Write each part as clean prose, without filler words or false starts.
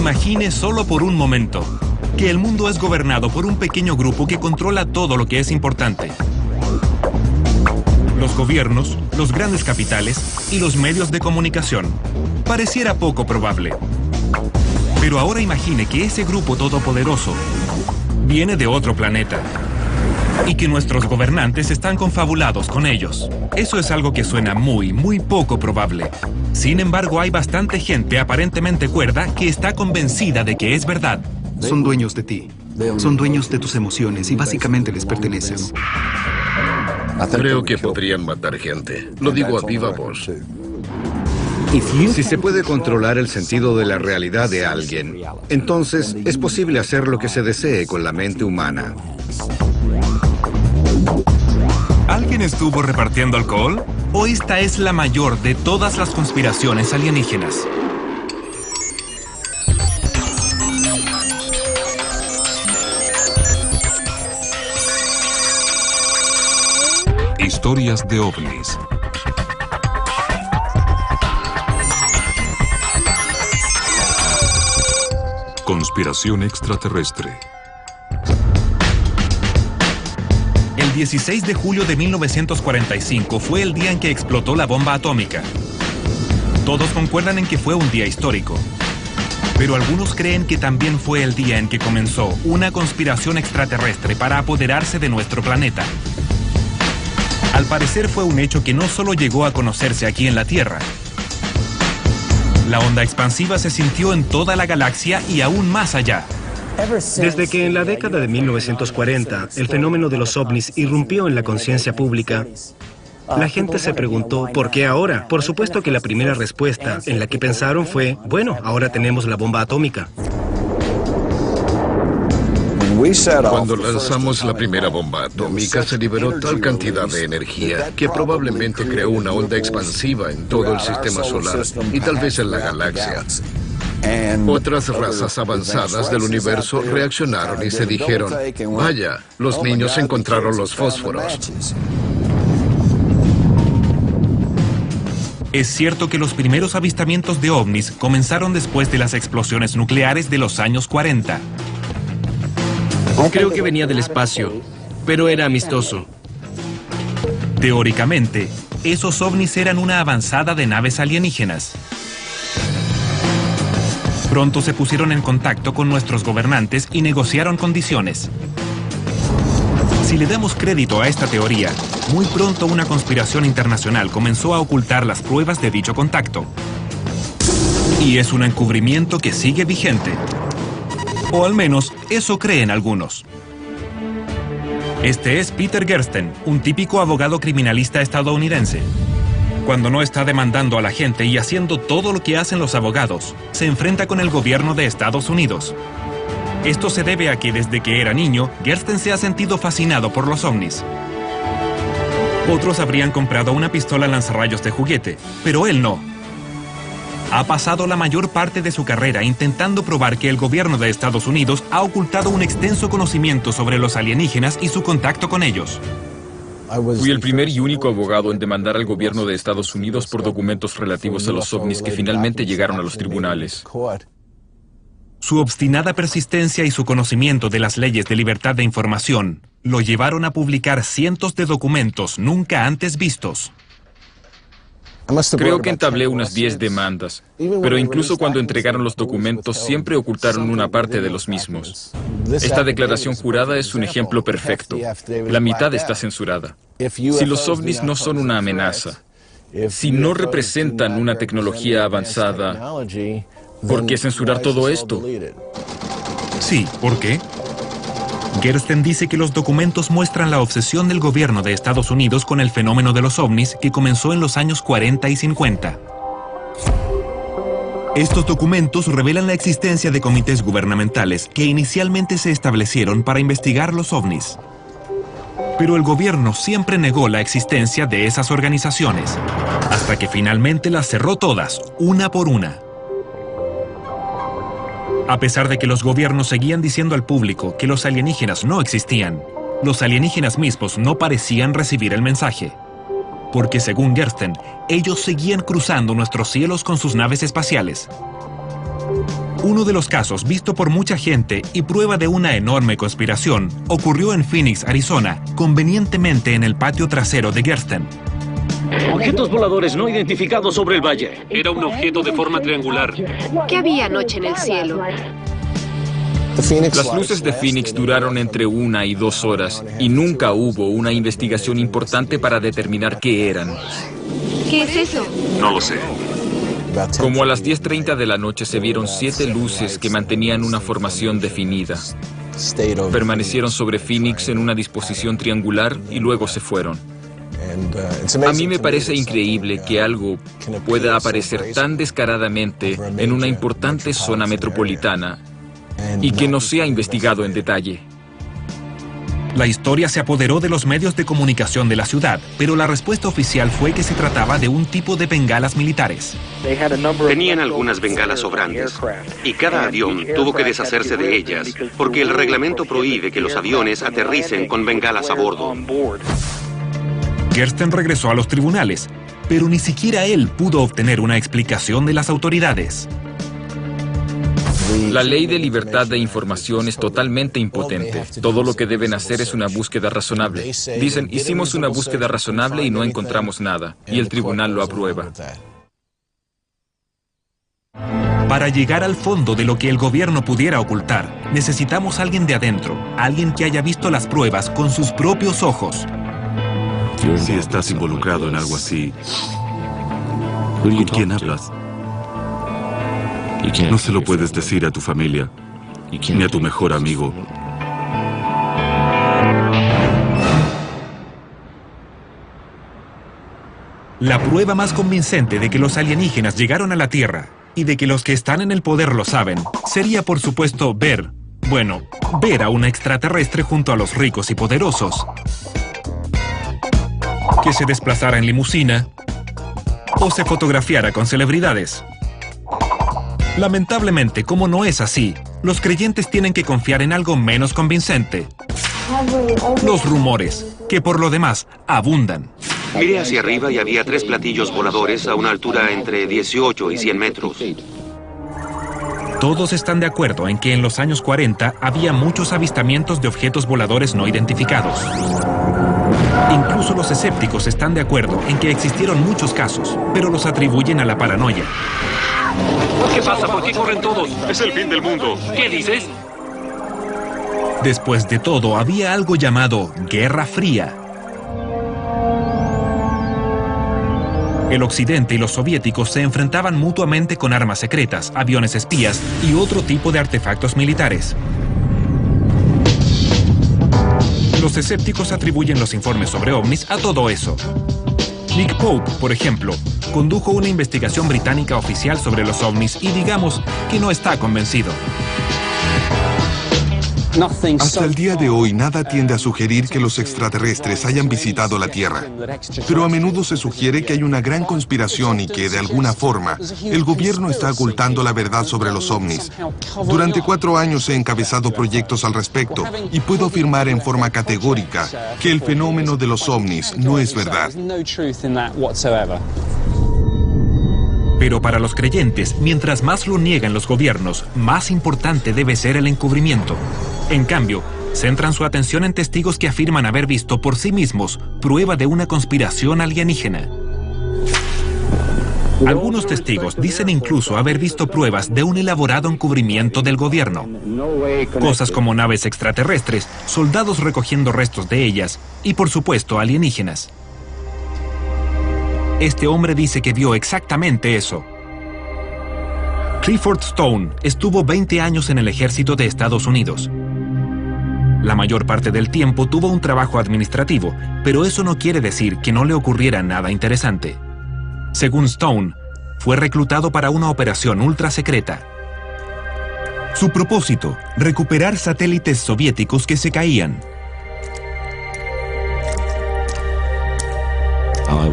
Imagine solo por un momento que el mundo es gobernado por un pequeño grupo que controla todo lo que es importante. Los gobiernos, los grandes capitales y los medios de comunicación. Pareciera poco probable. Pero ahora imagine que ese grupo todopoderoso viene de otro planeta y que nuestros gobernantes están confabulados con ellos. Eso es algo que suena muy poco probable. Sin embargo, hay bastante gente aparentemente cuerda que está convencida de que es verdad. Son dueños de ti. Son dueños de tus emociones y básicamente les perteneces. Creo que podrían matar gente. Lo digo a viva voz. Si se puede controlar el sentido de la realidad de alguien, entonces es posible hacer lo que se desee con la mente humana. ¿Alguien estuvo repartiendo alcohol? ¿O esta es la mayor de todas las conspiraciones alienígenas? Historias de ovnis. Conspiración extraterrestre. El 16 de julio de 1945 fue el día en que explotó la bomba atómica. Todos concuerdan en que fue un día histórico. Pero algunos creen que también fue el día en que comenzó una conspiración extraterrestre para apoderarse de nuestro planeta. Al parecer fue un hecho que no solo llegó a conocerse aquí en la Tierra. La onda expansiva se sintió en toda la galaxia y aún más allá. Desde que en la década de 1940 el fenómeno de los ovnis irrumpió en la conciencia pública, la gente se preguntó ¿por qué ahora? Por supuesto que la primera respuesta en la que pensaron fue, bueno, ahora tenemos la bomba atómica. Cuando lanzamos la primera bomba atómica, se liberó tal cantidad de energía que probablemente creó una onda expansiva en todo el sistema solar y tal vez en la galaxia. Otras razas avanzadas del universo reaccionaron y se dijeron, vaya, los niños encontraron los fósforos. Es cierto que los primeros avistamientos de ovnis comenzaron después de las explosiones nucleares de los años 40. Creo que venía del espacio, pero era amistoso. Teóricamente, esos ovnis eran una avanzada de naves alienígenas. Pronto se pusieron en contacto con nuestros gobernantes y negociaron condiciones. Si le damos crédito a esta teoría, muy pronto una conspiración internacional comenzó a ocultar las pruebas de dicho contacto. Y es un encubrimiento que sigue vigente. O al menos, eso creen algunos. Este es Peter Gersten, un típico abogado criminalista estadounidense. Cuando no está demandando a la gente y haciendo todo lo que hacen los abogados, se enfrenta con el gobierno de Estados Unidos. Esto se debe a que desde que era niño, Gersten se ha sentido fascinado por los ovnis. Otros habrían comprado una pistola lanzarrayos de juguete, pero él no. Ha pasado la mayor parte de su carrera intentando probar que el gobierno de Estados Unidos ha ocultado un extenso conocimiento sobre los alienígenas y su contacto con ellos. Fui el primer y único abogado en demandar al gobierno de Estados Unidos por documentos relativos a los ovnis que finalmente llegaron a los tribunales. Su obstinada persistencia y su conocimiento de las leyes de libertad de información lo llevaron a publicar cientos de documentos nunca antes vistos. Creo que entablé unas 10 demandas, pero incluso cuando entregaron los documentos siempre ocultaron una parte de los mismos. Esta declaración jurada es un ejemplo perfecto. La mitad está censurada. Si los ovnis no son una amenaza, si no representan una tecnología avanzada, ¿por qué censurar todo esto? Sí, ¿por qué? Gersten dice que los documentos muestran la obsesión del gobierno de Estados Unidos con el fenómeno de los ovnis que comenzó en los años 40 y 50. Estos documentos revelan la existencia de comités gubernamentales que inicialmente se establecieron para investigar los ovnis. Pero el gobierno siempre negó la existencia de esas organizaciones, hasta que finalmente las cerró todas, una por una. A pesar de que los gobiernos seguían diciendo al público que los alienígenas no existían, los alienígenas mismos no parecían recibir el mensaje. Porque según Gersten, ellos seguían cruzando nuestros cielos con sus naves espaciales. Uno de los casos visto por mucha gente y prueba de una enorme conspiración ocurrió en Phoenix, Arizona, convenientemente en el patio trasero de Gersten. Objetos voladores no identificados sobre el valle. Era un objeto de forma triangular. ¿Qué había anoche en el cielo? Las luces de Phoenix duraron entre 1 y 2 horas y nunca hubo una investigación importante para determinar qué eran. ¿Qué es eso? No lo sé. Como a las 10:30 de la noche se vieron 7 luces que mantenían una formación definida. Permanecieron sobre Phoenix en una disposición triangular y luego se fueron. A mí me parece increíble que algo pueda aparecer tan descaradamente en una importante zona metropolitana y que no sea investigado en detalle. La historia se apoderó de los medios de comunicación de la ciudad, pero la respuesta oficial fue que se trataba de un tipo de bengalas militares. Tenían algunas bengalas sobrantes, y cada avión tuvo que deshacerse de ellas, porque el reglamento prohíbe que los aviones aterricen con bengalas a bordo. Gersten regresó a los tribunales, pero ni siquiera él pudo obtener una explicación de las autoridades. La ley de libertad de información es totalmente impotente. Todo lo que deben hacer es una búsqueda razonable. Dicen, hicimos una búsqueda razonable y no encontramos nada, y el tribunal lo aprueba. Para llegar al fondo de lo que el gobierno pudiera ocultar, necesitamos a alguien de adentro, alguien que haya visto las pruebas con sus propios ojos. Si estás involucrado en algo así, ¿con quién hablas? No se lo puedes decir a tu familia, ni a tu mejor amigo. La prueba más convincente de que los alienígenas llegaron a la Tierra y de que los que están en el poder lo saben, sería por supuesto ver a un extraterrestre junto a los ricos y poderosos. Que se desplazara en limusina o se fotografiara con celebridades. Lamentablemente, como no es así, los creyentes tienen que confiar en algo menos convincente. Los rumores, que por lo demás abundan. Miré hacia arriba y había 3 platillos voladores a una altura entre 18 y 100 metros. Todos están de acuerdo en que en los años 40 había muchos avistamientos de objetos voladores no identificados. Incluso los escépticos están de acuerdo en que existieron muchos casos, pero los atribuyen a la paranoia. ¿Qué pasa? ¿Por qué corren todos? Es el fin del mundo. ¿Qué dices? Después de todo, había algo llamado Guerra Fría. El Occidente y los soviéticos se enfrentaban mutuamente con armas secretas, aviones espías y otro tipo de artefactos militares. Los escépticos atribuyen los informes sobre ovnis a todo eso. Nick Pope, por ejemplo, condujo una investigación británica oficial sobre los ovnis y digamos que no está convencido. Hasta el día de hoy, nada tiende a sugerir que los extraterrestres hayan visitado la Tierra. Pero a menudo se sugiere que hay una gran conspiración y que, de alguna forma, el gobierno está ocultando la verdad sobre los ovnis. Durante 4 años he encabezado proyectos al respecto y puedo afirmar en forma categórica que el fenómeno de los ovnis no es verdad. Pero para los creyentes, mientras más lo niegan los gobiernos, más importante debe ser el encubrimiento. En cambio, centran su atención en testigos que afirman haber visto por sí mismos prueba de una conspiración alienígena. Algunos testigos dicen incluso haber visto pruebas de un elaborado encubrimiento del gobierno. Cosas como naves extraterrestres, soldados recogiendo restos de ellas y, por supuesto, alienígenas. Este hombre dice que vio exactamente eso. Clifford Stone estuvo 20 años en el ejército de Estados Unidos. La mayor parte del tiempo tuvo un trabajo administrativo, pero eso no quiere decir que no le ocurriera nada interesante. Según Stone, fue reclutado para una operación ultra secreta. Su propósito, recuperar satélites soviéticos que se caían.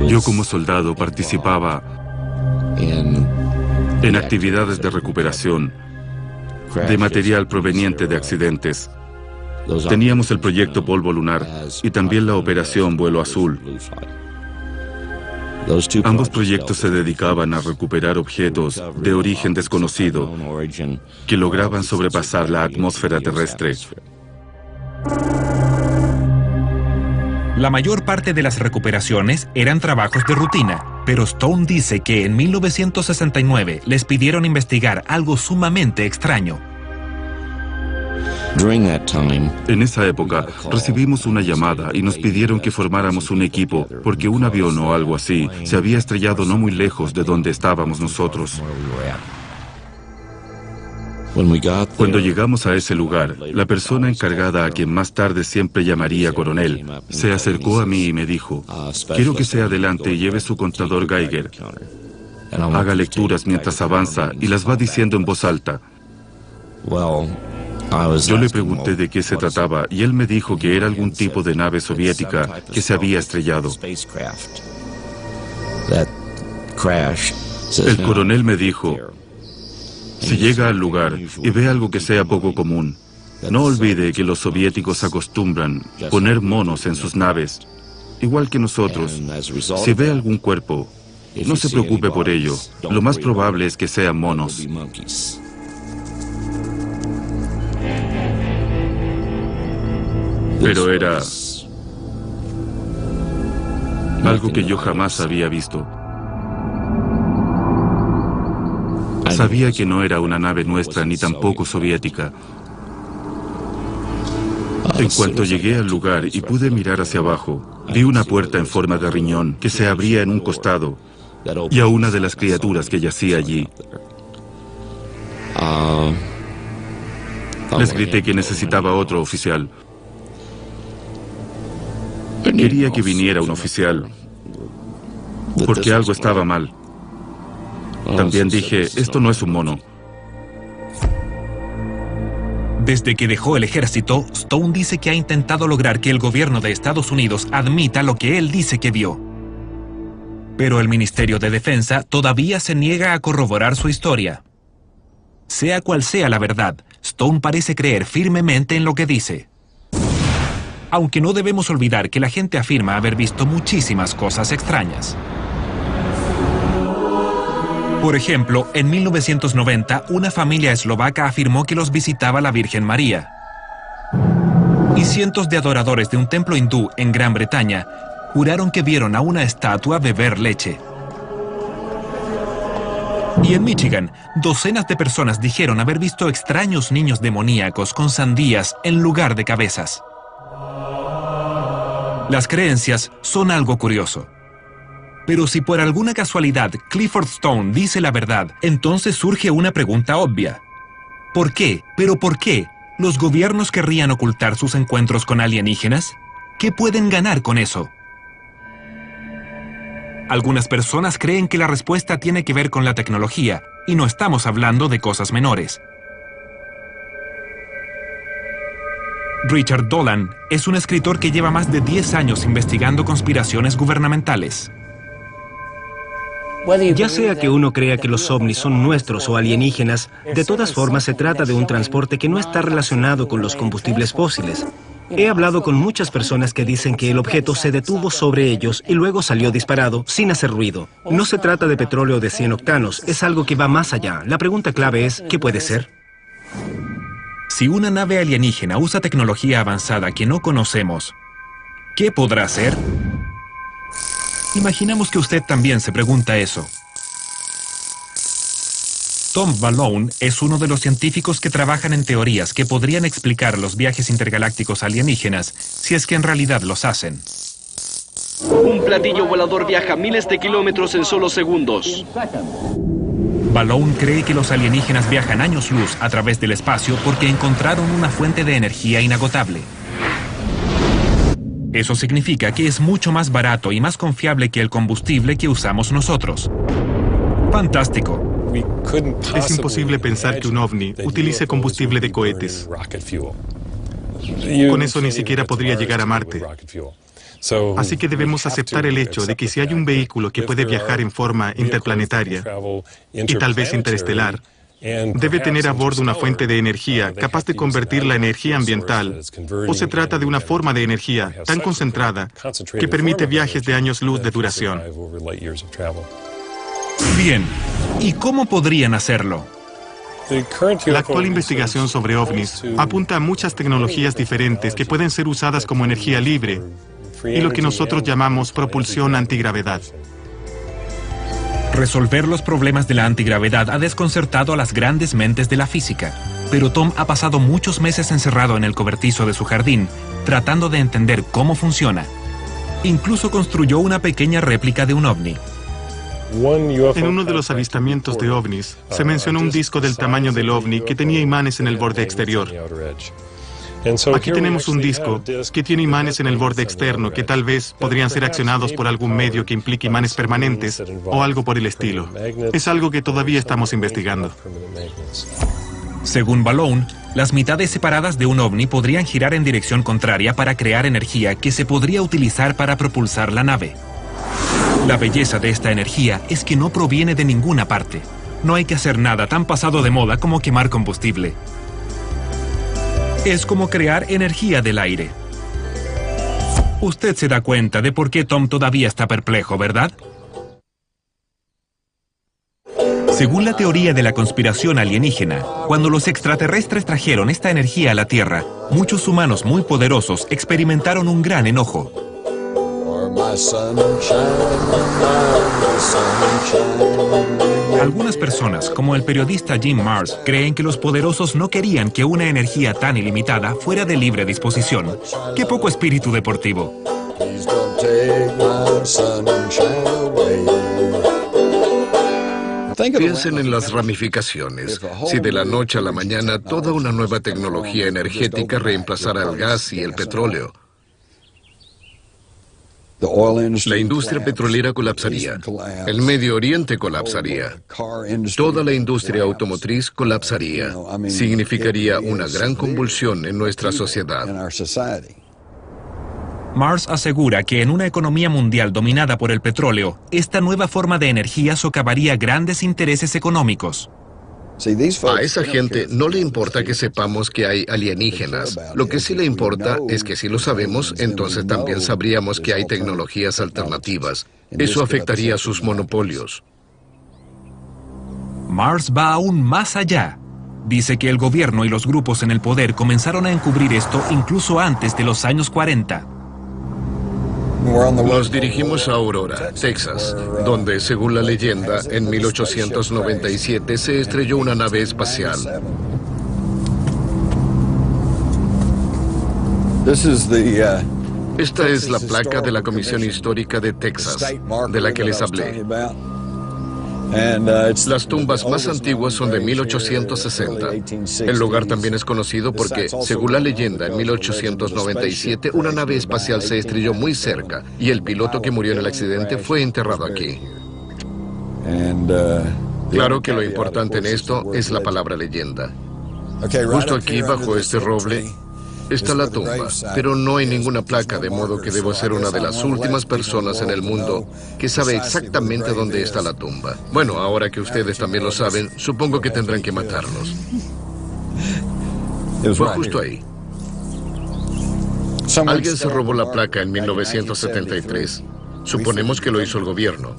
Yo como soldado participaba en actividades de recuperación de material proveniente de accidentes. Teníamos el proyecto Polvo Lunar y también la operación Vuelo Azul. Ambos proyectos se dedicaban a recuperar objetos de origen desconocido que lograban sobrepasar la atmósfera terrestre. La mayor parte de las recuperaciones eran trabajos de rutina, pero Stone dice que en 1969 les pidieron investigar algo sumamente extraño. En esa época recibimos una llamada y nos pidieron que formáramos un equipo porque un avión o algo así se había estrellado no muy lejos de donde estábamos nosotros. Cuando llegamos a ese lugar, la persona encargada, a quien más tarde siempre llamaría coronel, se acercó a mí y me dijo: quiero que se adelante y lleve su contador Geiger. Haga lecturas mientras avanza y las va diciendo en voz alta. Yo le pregunté de qué se trataba y él me dijo que era algún tipo de nave soviética que se había estrellado. El coronel me dijo: si llega al lugar y ve algo que sea poco común, no olvide que los soviéticos acostumbran poner monos en sus naves, igual que nosotros. Si ve algún cuerpo, no se preocupe por ello. Lo más probable es que sean monos. Pero era algo que yo jamás había visto. Sabía que no era una nave nuestra ni tampoco soviética. En cuanto llegué al lugar y pude mirar hacia abajo, vi una puerta en forma de riñón que se abría en un costado y a una de las criaturas que yacía allí. Les grité que necesitaba otro oficial. Quería que viniera un oficial, porque algo estaba mal. También dije: esto no es un mono. Desde que dejó el ejército, Stone dice que ha intentado lograr que el gobierno de Estados Unidos admita lo que él dice que vio. Pero el Ministerio de Defensa todavía se niega a corroborar su historia. Sea cual sea la verdad, Stone parece creer firmemente en lo que dice. Aunque no debemos olvidar que la gente afirma haber visto muchísimas cosas extrañas. Por ejemplo, en 1990, una familia eslovaca afirmó que los visitaba la Virgen María. Y cientos de adoradores de un templo hindú en Gran Bretaña juraron que vieron a una estatua beber leche. Y en Michigan, docenas de personas dijeron haber visto extraños niños demoníacos con sandías en lugar de cabezas. Las creencias son algo curioso. Pero si por alguna casualidad Clifford Stone dice la verdad, entonces surge una pregunta obvia. ¿Por qué? ¿Pero por qué? ¿Los gobiernos querrían ocultar sus encuentros con alienígenas? ¿Qué pueden ganar con eso? Algunas personas creen que la respuesta tiene que ver con la tecnología, y no estamos hablando de cosas menores. Richard Dolan es un escritor que lleva más de 10 años investigando conspiraciones gubernamentales. Ya sea que uno crea que los ovnis son nuestros o alienígenas, de todas formas se trata de un transporte que no está relacionado con los combustibles fósiles. He hablado con muchas personas que dicen que el objeto se detuvo sobre ellos y luego salió disparado sin hacer ruido. No se trata de petróleo de 100 octanos, es algo que va más allá. La pregunta clave es, ¿qué puede ser? Si una nave alienígena usa tecnología avanzada que no conocemos, ¿qué podrá hacer? Imaginamos que usted también se pregunta eso. Tom Balone es uno de los científicos que trabajan en teorías que podrían explicar los viajes intergalácticos alienígenas, si es que en realidad los hacen. Un platillo volador viaja miles de kilómetros en solo segundos. Balone cree que los alienígenas viajan años luz a través del espacio porque encontraron una fuente de energía inagotable. Eso significa que es mucho más barato y más confiable que el combustible que usamos nosotros. ¡Fantástico! Es imposible pensar que un ovni utilice combustible de cohetes. Con eso ni siquiera podría llegar a Marte. Así que debemos aceptar el hecho de que si hay un vehículo que puede viajar en forma interplanetaria y tal vez interestelar, Debe tener a bordo una fuente de energía capaz de convertir la energía ambiental, o se trata de una forma de energía tan concentrada que permite viajes de años luz de duración. Bien, ¿y cómo podrían hacerlo? La actual investigación sobre ovnis apunta a muchas tecnologías diferentes que pueden ser usadas como energía libre y lo que nosotros llamamos propulsión antigravedad. Resolver los problemas de la antigravedad ha desconcertado a las grandes mentes de la física, pero Tom ha pasado muchos meses encerrado en el cobertizo de su jardín, tratando de entender cómo funciona. Incluso construyó una pequeña réplica de un ovni. En uno de los avistamientos de ovnis, se mencionó un disco del tamaño del ovni que tenía imanes en el borde exterior. Aquí tenemos un disco que tiene imanes en el borde externo que tal vez podrían ser accionados por algún medio que implique imanes permanentes o algo por el estilo. Es algo que todavía estamos investigando. Según Balloon, las mitades separadas de un ovni podrían girar en dirección contraria para crear energía que se podría utilizar para propulsar la nave. La belleza de esta energía es que no proviene de ninguna parte. No hay que hacer nada tan pasado de moda como quemar combustible. Es como crear energía del aire. Usted se da cuenta de por qué Tom todavía está perplejo, ¿verdad? Según la teoría de la conspiración alienígena, cuando los extraterrestres trajeron esta energía a la Tierra, muchos humanos muy poderosos experimentaron un gran enojo. Algunas personas, como el periodista Jim Marrs, creen que los poderosos no querían que una energía tan ilimitada fuera de libre disposición. ¡Qué poco espíritu deportivo! Piensen en las ramificaciones. Si de la noche a la mañana toda una nueva tecnología energética reemplazara el gas y el petróleo, la industria petrolera colapsaría, el Medio Oriente colapsaría, toda la industria automotriz colapsaría. Significaría una gran convulsión en nuestra sociedad. Marrs asegura que en una economía mundial dominada por el petróleo, esta nueva forma de energía socavaría grandes intereses económicos. A esa gente no le importa que sepamos que hay alienígenas. Lo que sí le importa es que si lo sabemos, entonces también sabríamos que hay tecnologías alternativas. Eso afectaría sus monopolios. Marrs va aún más allá. Dice que el gobierno y los grupos en el poder comenzaron a encubrir esto incluso antes de los años 40. Nos dirigimos a Aurora, Texas, donde, según la leyenda, en 1897 se estrelló una nave espacial. Esta es la placa de la Comisión Histórica de Texas, de la que les hablé. Las tumbas más antiguas son de 1860. El lugar también es conocido porque, según la leyenda, en 1897 una nave espacial se estrelló muy cerca y el piloto que murió en el accidente fue enterrado aquí. Claro que lo importante en esto es la palabra leyenda. Justo aquí, bajo este roble, está la tumba, pero no hay ninguna placa, de modo que debo ser una de las últimas personas en el mundo que sabe exactamente dónde está la tumba. Bueno, ahora que ustedes también lo saben, supongo que tendrán que matarnos. Fue justo ahí. Alguien se robó la placa en 1973. Suponemos que lo hizo el gobierno.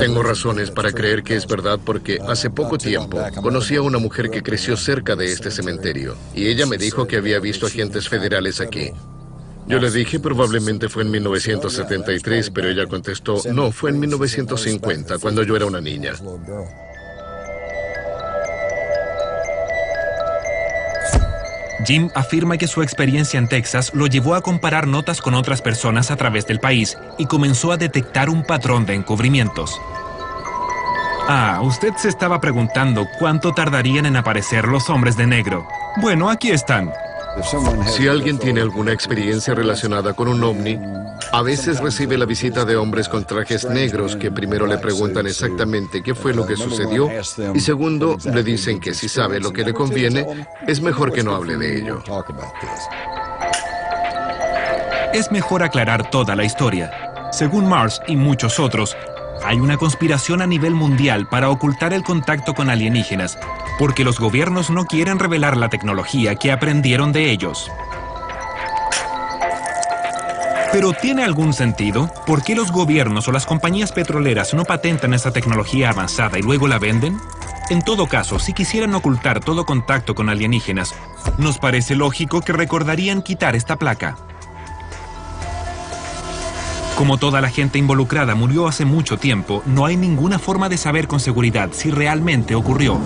Tengo razones para creer que es verdad porque hace poco tiempo conocí a una mujer que creció cerca de este cementerio y ella me dijo que había visto agentes federales aquí. Yo le dije probablemente fue en 1973, pero ella contestó, no, fue en 1950, cuando yo era una niña. Jim afirma que su experiencia en Texas lo llevó a comparar notas con otras personas a través del país y comenzó a detectar un patrón de encubrimientos. Ah, usted se estaba preguntando cuánto tardarían en aparecer los hombres de negro. Bueno, aquí están. Si alguien tiene alguna experiencia relacionada con un ovni, a veces recibe la visita de hombres con trajes negros que primero le preguntan exactamente qué fue lo que sucedió y segundo, le dicen que si sabe lo que le conviene, es mejor que no hable de ello. Es mejor aclarar toda la historia. Según Marrs y muchos otros, Hay una conspiración a nivel mundial para ocultar el contacto con alienígenas, porque los gobiernos no quieren revelar la tecnología que aprendieron de ellos. ¿Pero tiene algún sentido? ¿Por qué los gobiernos o las compañías petroleras no patentan esa tecnología avanzada y luego la venden? En todo caso, si quisieran ocultar todo contacto con alienígenas, nos parece lógico que recordarían quitar esta placa. Como toda la gente involucrada murió hace mucho tiempo, no hay ninguna forma de saber con seguridad si realmente ocurrió.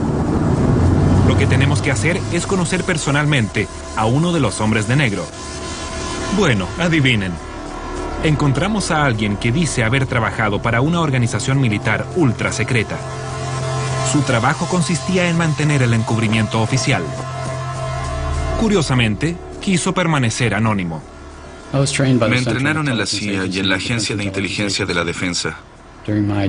Lo que tenemos que hacer es conocer personalmente a uno de los hombres de negro. Bueno, adivinen. Encontramos a alguien que dice haber trabajado para una organización militar ultra secreta. Su trabajo consistía en mantener el encubrimiento oficial. Curiosamente, quiso permanecer anónimo. Me entrenaron en la CIA y en la Agencia de Inteligencia de la Defensa.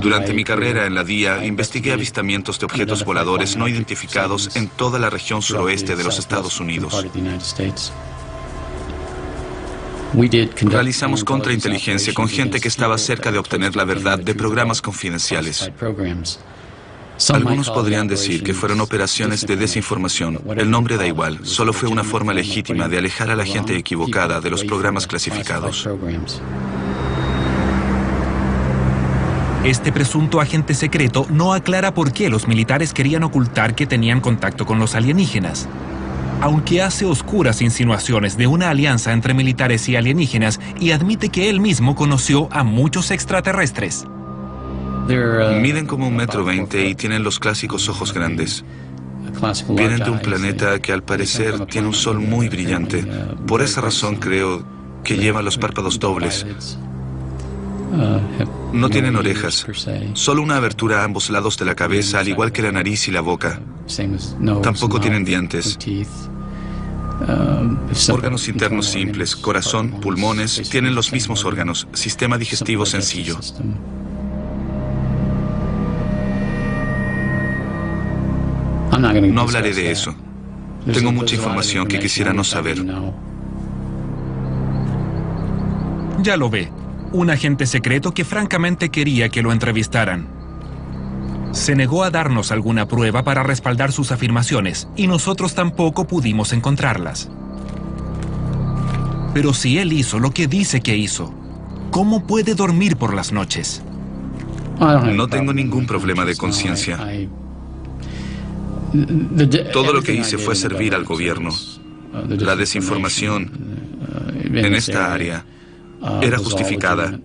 Durante mi carrera en la DIA, investigué avistamientos de objetos voladores no identificados en toda la región suroeste de los Estados Unidos. Realizamos contrainteligencia con gente que estaba cerca de obtener la verdad de programas confidenciales. Algunos podrían decir que fueron operaciones de desinformación. El nombre da igual, solo fue una forma legítima de alejar a la gente equivocada de los programas clasificados. Este presunto agente secreto no aclara por qué los militares querían ocultar que tenían contacto con los alienígenas. Aunque hace oscuras insinuaciones de una alianza entre militares y alienígenas y admite que él mismo conoció a muchos extraterrestres. Miden como 1,20 m y tienen los clásicos ojos grandes. Vienen de un planeta que al parecer tiene un sol muy brillante. Por esa razón creo que llevan los párpados dobles. No tienen orejas, solo una abertura a ambos lados de la cabeza, al igual que la nariz y la boca. Tampoco tienen dientes. Órganos internos simples, corazón, pulmones, tienen los mismos órganos, sistema digestivo sencillo. No hablaré de eso. Tengo mucha información que quisiera no saber. Ya lo ve. Un agente secreto que francamente quería que lo entrevistaran. Se negó a darnos alguna prueba para respaldar sus afirmaciones y nosotros tampoco pudimos encontrarlas. Pero si él hizo lo que dice que hizo, ¿cómo puede dormir por las noches? No tengo ningún problema de conciencia. Todo lo que hice fue servir al gobierno. La desinformación en esta área era justificada.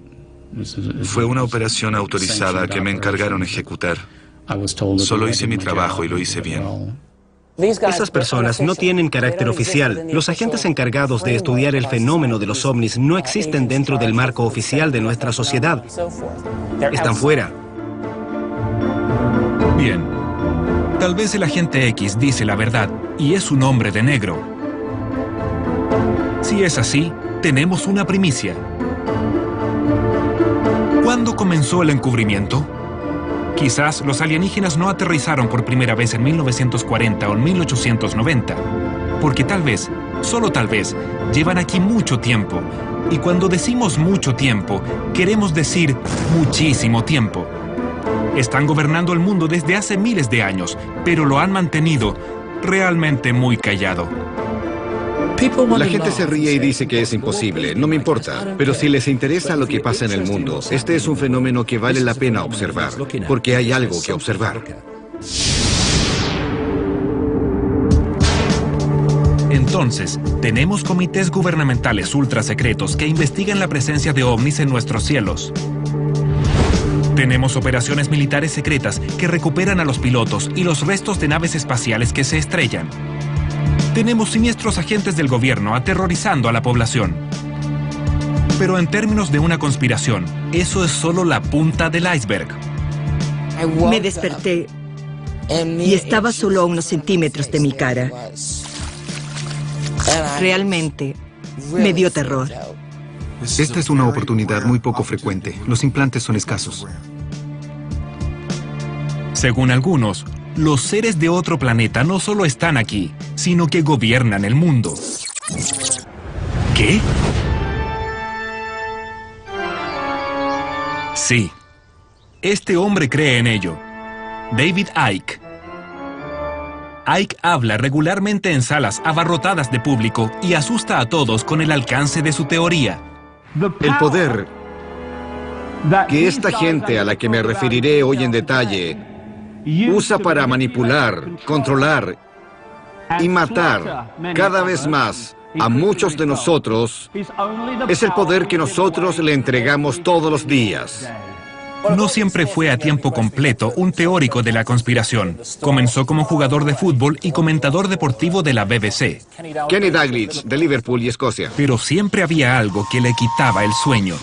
Fue una operación autorizada que me encargaron ejecutar. Solo hice mi trabajo y lo hice bien. Esas personas no tienen carácter oficial. Los agentes encargados de estudiar el fenómeno de los ovnis no existen dentro del marco oficial de nuestra sociedad. Están fuera. Bien. Tal vez el agente X dice la verdad y es un hombre de negro. Si es así, tenemos una primicia. ¿Cuándo comenzó el encubrimiento? Quizás los alienígenas no aterrizaron por primera vez en 1940 o en 1890, porque tal vez, solo tal vez, llevan aquí mucho tiempo. Y cuando decimos mucho tiempo, queremos decir muchísimo tiempo. Están gobernando el mundo desde hace miles de años, pero lo han mantenido realmente muy callado. La gente se ríe y dice que es imposible, no me importa. Pero si les interesa lo que pasa en el mundo, este es un fenómeno que vale la pena observar, porque hay algo que observar. Entonces, tenemos comités gubernamentales ultra secretos que investigan la presencia de ovnis en nuestros cielos. Tenemos operaciones militares secretas que recuperan a los pilotos y los restos de naves espaciales que se estrellan. Tenemos siniestros agentes del gobierno aterrorizando a la población. Pero en términos de una conspiración, eso es solo la punta del iceberg. Me desperté y estaba solo a unos centímetros de mi cara. Realmente me dio terror. Esta es una oportunidad muy poco frecuente. Los implantes son escasos. Según algunos, los seres de otro planeta no solo están aquí, sino que gobiernan el mundo. ¿Qué? Sí. Este hombre cree en ello. David Icke. Icke habla regularmente en salas abarrotadas de público y asusta a todos con el alcance de su teoría. El poder que esta gente a la que me referiré hoy en detalle usa para manipular, controlar y matar cada vez más a muchos de nosotros es el poder que nosotros le entregamos todos los días. No siempre fue a tiempo completo un teórico de la conspiración. Comenzó como jugador de fútbol y comentador deportivo de la BBC. Kenny Dalglish, de Liverpool y Escocia. Pero siempre había algo que le quitaba el sueño.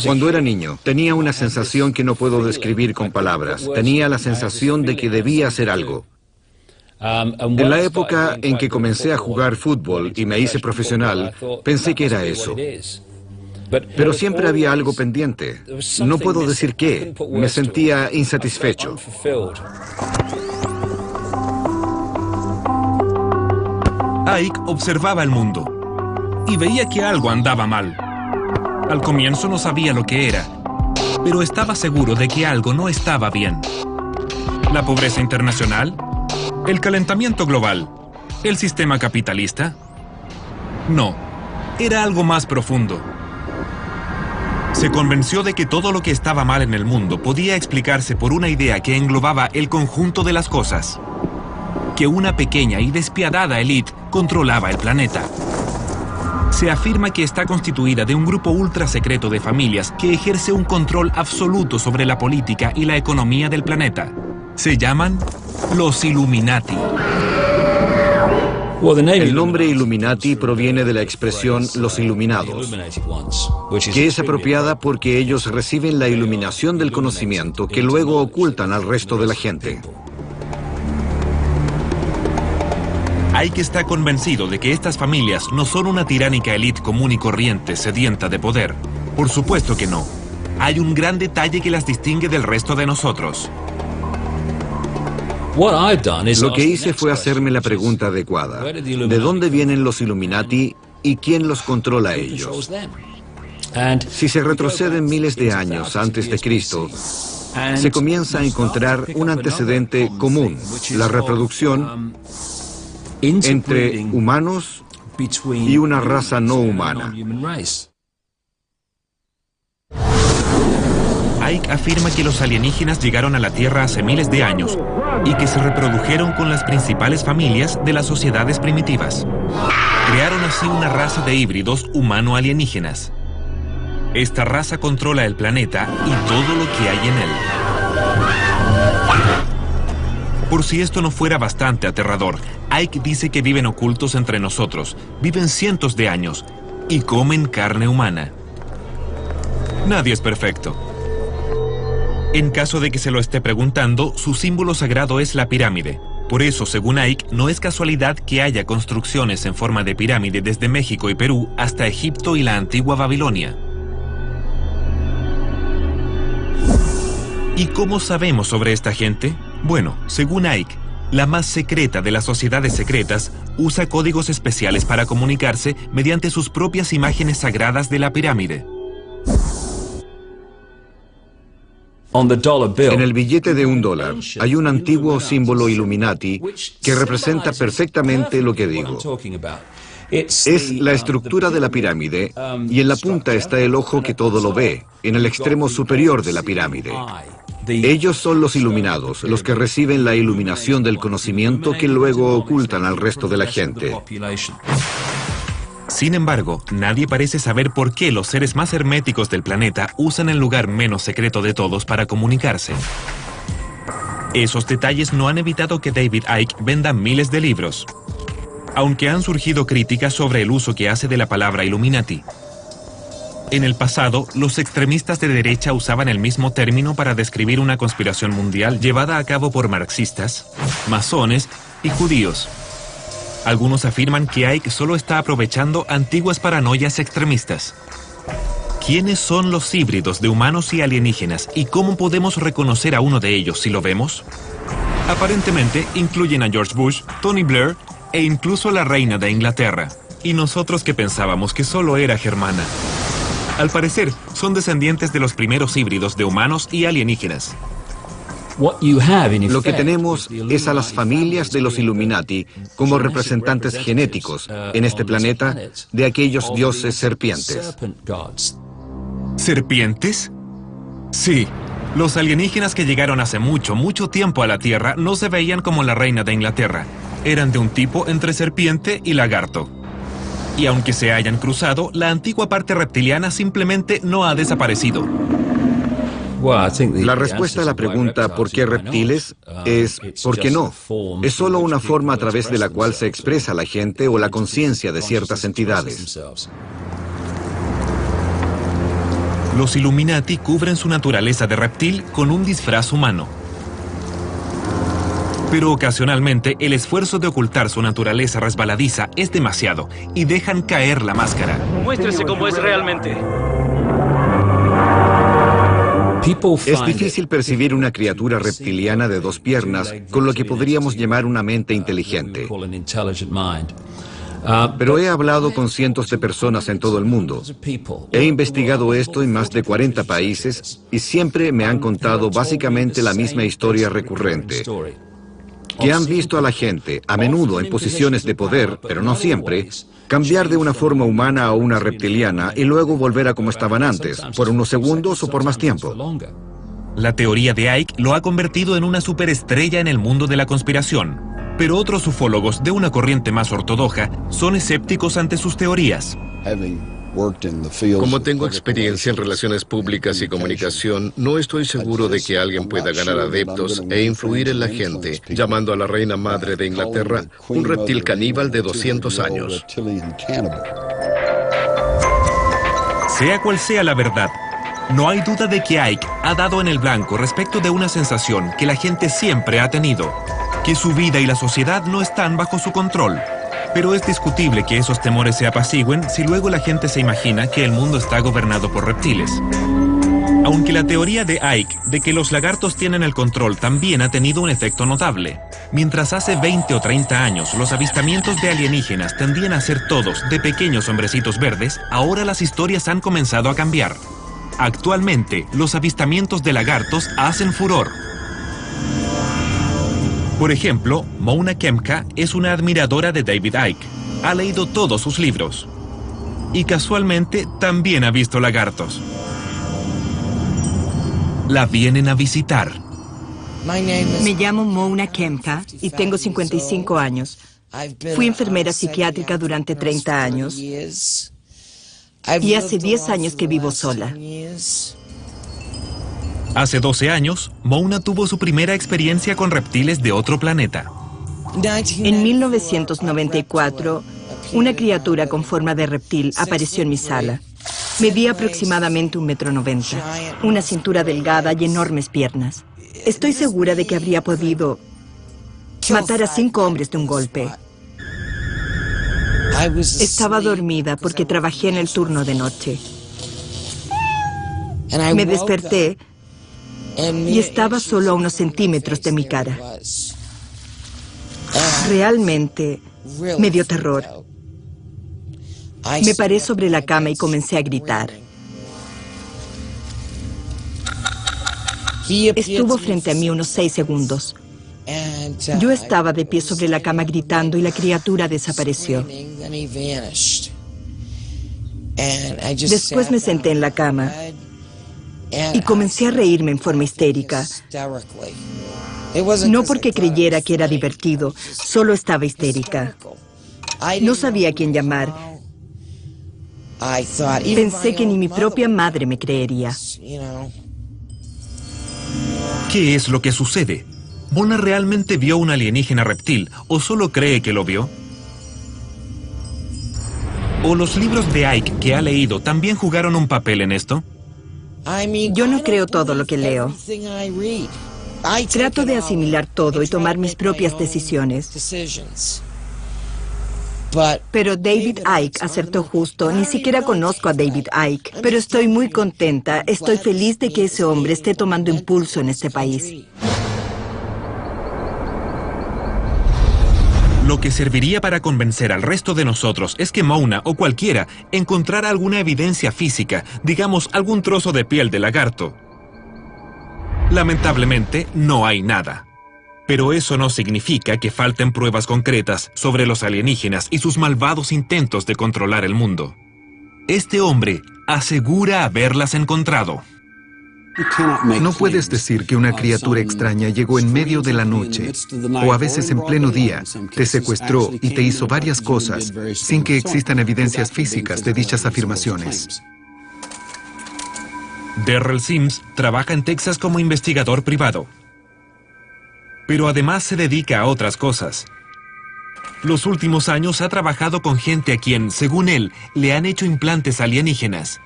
Cuando era niño, tenía una sensación que no puedo describir con palabras. Tenía la sensación de que debía hacer algo. En la época en que comencé a jugar fútbol y me hice profesional, pensé que era eso. Pero siempre había algo pendiente. No puedo decir qué. Me sentía insatisfecho. Icke observaba el mundo y veía que algo andaba mal. Al comienzo no sabía lo que era, pero estaba seguro de que algo no estaba bien. ¿La pobreza internacional? ¿El calentamiento global? ¿El sistema capitalista? No, era algo más profundo. Se convenció de que todo lo que estaba mal en el mundo podía explicarse por una idea que englobaba el conjunto de las cosas. Que una pequeña y despiadada élite controlaba el planeta. Se afirma que está constituida de un grupo ultra secreto de familias que ejerce un control absoluto sobre la política y la economía del planeta. Se llaman los Illuminati. El nombre Illuminati proviene de la expresión los iluminados, que es apropiada porque ellos reciben la iluminación del conocimiento que luego ocultan al resto de la gente. Icke está convencido de que estas familias no son una tiránica élite común y corriente sedienta de poder. Por supuesto que no. Hay un gran detalle que las distingue del resto de nosotros. Lo que hice fue hacerme la pregunta adecuada. ¿De dónde vienen los Illuminati y quién los controla a ellos? Si se retroceden miles de años antes de Cristo, se comienza a encontrar un antecedente común, la reproducción entre humanos y una raza no humana. Icke afirma que los alienígenas llegaron a la Tierra hace miles de años y que se reprodujeron con las principales familias de las sociedades primitivas. Crearon así una raza de híbridos humano-alienígenas. Esta raza controla el planeta y todo lo que hay en él. Por si esto no fuera bastante aterrador, Icke dice que viven ocultos entre nosotros, viven cientos de años y comen carne humana. Nadie es perfecto. En caso de que se lo esté preguntando, su símbolo sagrado es la pirámide. Por eso, según Icke, no es casualidad que haya construcciones en forma de pirámide desde México y Perú hasta Egipto y la antigua Babilonia. ¿Y cómo sabemos sobre esta gente? Bueno, según Icke, la más secreta de las sociedades secretas usa códigos especiales para comunicarse mediante sus propias imágenes sagradas de la pirámide. En el billete de $1 hay un antiguo símbolo Illuminati que representa perfectamente lo que digo. Es la estructura de la pirámide y en la punta está el ojo que todo lo ve, en el extremo superior de la pirámide. Ellos son los iluminados, los que reciben la iluminación del conocimiento que luego ocultan al resto de la gente. Sin embargo, nadie parece saber por qué los seres más herméticos del planeta usan el lugar menos secreto de todos para comunicarse. Esos detalles no han evitado que David Icke venda miles de libros, aunque han surgido críticas sobre el uso que hace de la palabra Illuminati. En el pasado, los extremistas de derecha usaban el mismo término para describir una conspiración mundial llevada a cabo por marxistas, masones y judíos. Algunos afirman que Icke solo está aprovechando antiguas paranoias extremistas. ¿Quiénes son los híbridos de humanos y alienígenas y cómo podemos reconocer a uno de ellos si lo vemos? Aparentemente incluyen a George Bush, Tony Blair e incluso a la reina de Inglaterra. Y nosotros que pensábamos que solo era germana. Al parecer, son descendientes de los primeros híbridos de humanos y alienígenas. Lo que tenemos es a las familias de los Illuminati como representantes genéticos en este planeta de aquellos dioses serpientes. ¿Serpientes? Sí. Los alienígenas que llegaron hace mucho tiempo a la Tierra no se veían como la reina de Inglaterra. Eran de un tipo entre serpiente y lagarto. Y aunque se hayan cruzado, la antigua parte reptiliana simplemente no ha desaparecido. La respuesta a la pregunta ¿por qué reptiles? Es ¿por qué no? Es solo una forma a través de la cual se expresa la gente o la conciencia de ciertas entidades. Los Illuminati cubren su naturaleza de reptil con un disfraz humano. Pero ocasionalmente el esfuerzo de ocultar su naturaleza resbaladiza es demasiado y dejan caer la máscara. Muéstrese cómo es realmente. Es difícil percibir una criatura reptiliana de dos piernas con lo que podríamos llamar una mente inteligente. Pero he hablado con cientos de personas en todo el mundo. He investigado esto en más de 40 países y siempre me han contado básicamente la misma historia recurrente. Que han visto a la gente, a menudo en posiciones de poder, pero no siempre, cambiar de una forma humana a una reptiliana y luego volver a como estaban antes, por unos segundos o por más tiempo. La teoría de Icke lo ha convertido en una superestrella en el mundo de la conspiración. Pero otros ufólogos de una corriente más ortodoxa son escépticos ante sus teorías. Como tengo experiencia en relaciones públicas y comunicación, no estoy seguro de que alguien pueda ganar adeptos e influir en la gente, llamando a la reina madre de Inglaterra un reptil caníbal de 200 años. Sea cual sea la verdad, no hay duda de que Icke ha dado en el blanco respecto de una sensación que la gente siempre ha tenido, que su vida y la sociedad no están bajo su control. Pero es discutible que esos temores se apacigüen si luego la gente se imagina que el mundo está gobernado por reptiles. Aunque la teoría de Icke de que los lagartos tienen el control también ha tenido un efecto notable. Mientras hace 20 o 30 años los avistamientos de alienígenas tendían a ser todos de pequeños hombrecitos verdes, ahora las historias han comenzado a cambiar. Actualmente, los avistamientos de lagartos hacen furor. Por ejemplo, Mona Kemka es una admiradora de David Icke. Ha leído todos sus libros. Y casualmente también ha visto lagartos. La vienen a visitar. Me llamo Mona Kemka y tengo 55 años. Fui enfermera psiquiátrica durante 30 años. Y hace 10 años que vivo sola. Hace 12 años, Mona tuvo su primera experiencia con reptiles de otro planeta. En 1994, una criatura con forma de reptil apareció en mi sala. Medía aproximadamente 1,90 m, una cintura delgada y enormes piernas. Estoy segura de que habría podido matar a 5 hombres de un golpe. Estaba dormida porque trabajé en el turno de noche. Me desperté y estaba solo a unos centímetros de mi cara. Realmente me dio terror. Me paré sobre la cama y comencé a gritar. Estuvo frente a mí unos 6 segundos. Yo estaba de pie sobre la cama gritando y la criatura desapareció. Después me senté en la cama y comencé a reírme en forma histérica. No porque creyera que era divertido, solo estaba histérica. No sabía a quién llamar. Pensé que ni mi propia madre me creería. ¿Qué es lo que sucede? ¿Mona realmente vio un alienígena reptil o solo cree que lo vio? ¿O los libros de Icke que ha leído también jugaron un papel en esto? Yo no creo todo lo que leo. Trato de asimilar todo y tomar mis propias decisiones. Pero David Icke acertó justo. Ni siquiera conozco a David Icke, pero estoy muy contenta. Estoy feliz de que ese hombre esté tomando impulso en este país. Lo que serviría para convencer al resto de nosotros es que Mona o cualquiera encontrara alguna evidencia física, digamos algún trozo de piel de lagarto. Lamentablemente, no hay nada. Pero eso no significa que falten pruebas concretas sobre los alienígenas y sus malvados intentos de controlar el mundo. Este hombre asegura haberlas encontrado. No puedes decir que una criatura extraña llegó en medio de la noche, o a veces en pleno día, te secuestró y te hizo varias cosas, sin que existan evidencias físicas de dichas afirmaciones. Darrell Sims trabaja en Texas como investigador privado. Pero además se dedica a otras cosas. Los últimos años ha trabajado con gente a quien, según él, le han hecho implantes alienígenas.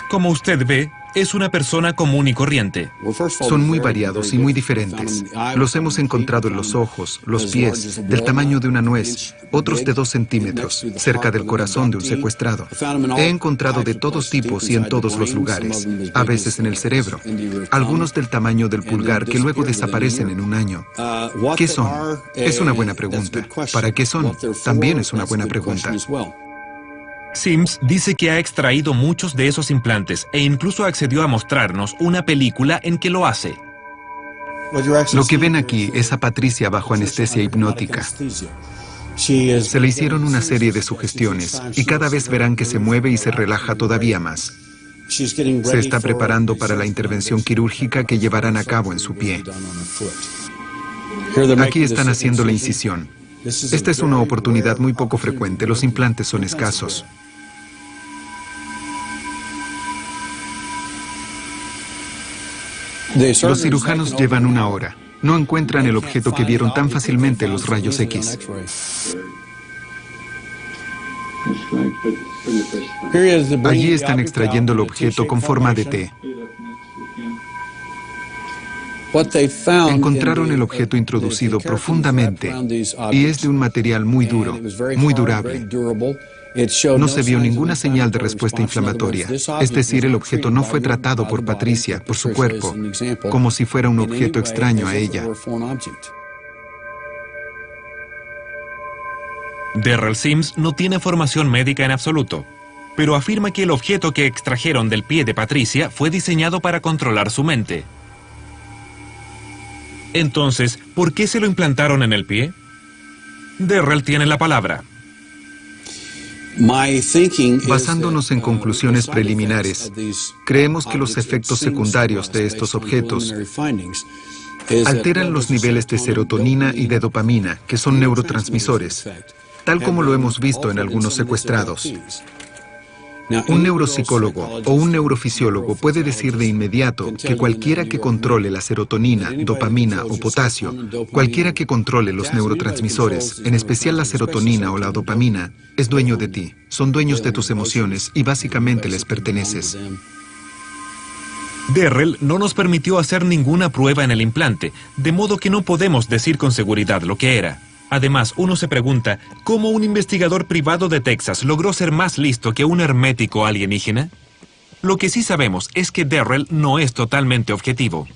Como usted ve, es una persona común y corriente. Son muy variados y muy diferentes. Los hemos encontrado en los ojos, los pies, del tamaño de una nuez, otros de 2 centímetros, cerca del corazón de un secuestrado. He encontrado de todos tipos y en todos los lugares, a veces en el cerebro, algunos del tamaño del pulgar que luego desaparecen en un año. ¿Qué son? Es una buena pregunta. ¿Para qué son? También es una buena pregunta. Sims dice que ha extraído muchos de esos implantes e incluso accedió a mostrarnos una película en que lo hace. Lo que ven aquí es a Patricia bajo anestesia hipnótica. Se le hicieron una serie de sugestiones y cada vez verán que se mueve y se relaja todavía más. Se está preparando para la intervención quirúrgica que llevarán a cabo en su pie. Aquí están haciendo la incisión. Esta es una oportunidad muy poco frecuente. Los implantes son escasos. Los cirujanos llevan 1 hora. No encuentran el objeto que vieron tan fácilmente en los rayos X. Allí están extrayendo el objeto con forma de T. Encontraron el objeto introducido profundamente y es de un material muy duro, muy durable. No se vio ninguna señal de respuesta inflamatoria. Es decir, el objeto no fue tratado por Patricia, por su cuerpo, como si fuera un objeto extraño a ella. Darrell Sims no tiene formación médica en absoluto, pero afirma que el objeto que extrajeron del pie de Patricia fue diseñado para controlar su mente. Entonces, ¿por qué se lo implantaron en el pie? Darrell tiene la palabra. Basándonos en conclusiones preliminares, creemos que los efectos secundarios de estos objetos alteran los niveles de serotonina y de dopamina, que son neurotransmisores, tal como lo hemos visto en algunos secuestrados. Un neuropsicólogo o un neurofisiólogo puede decir de inmediato que cualquiera que controle la serotonina, dopamina o potasio, cualquiera que controle los neurotransmisores, en especial la serotonina o la dopamina, es dueño de ti, son dueños de tus emociones y básicamente les perteneces. Darrell no nos permitió hacer ninguna prueba en el implante, de modo que no podemos decir con seguridad lo que era. Además, uno se pregunta, ¿cómo un investigador privado de Texas logró ser más listo que un hermético alienígena? Lo que sí sabemos es que Darrell no es totalmente objetivo.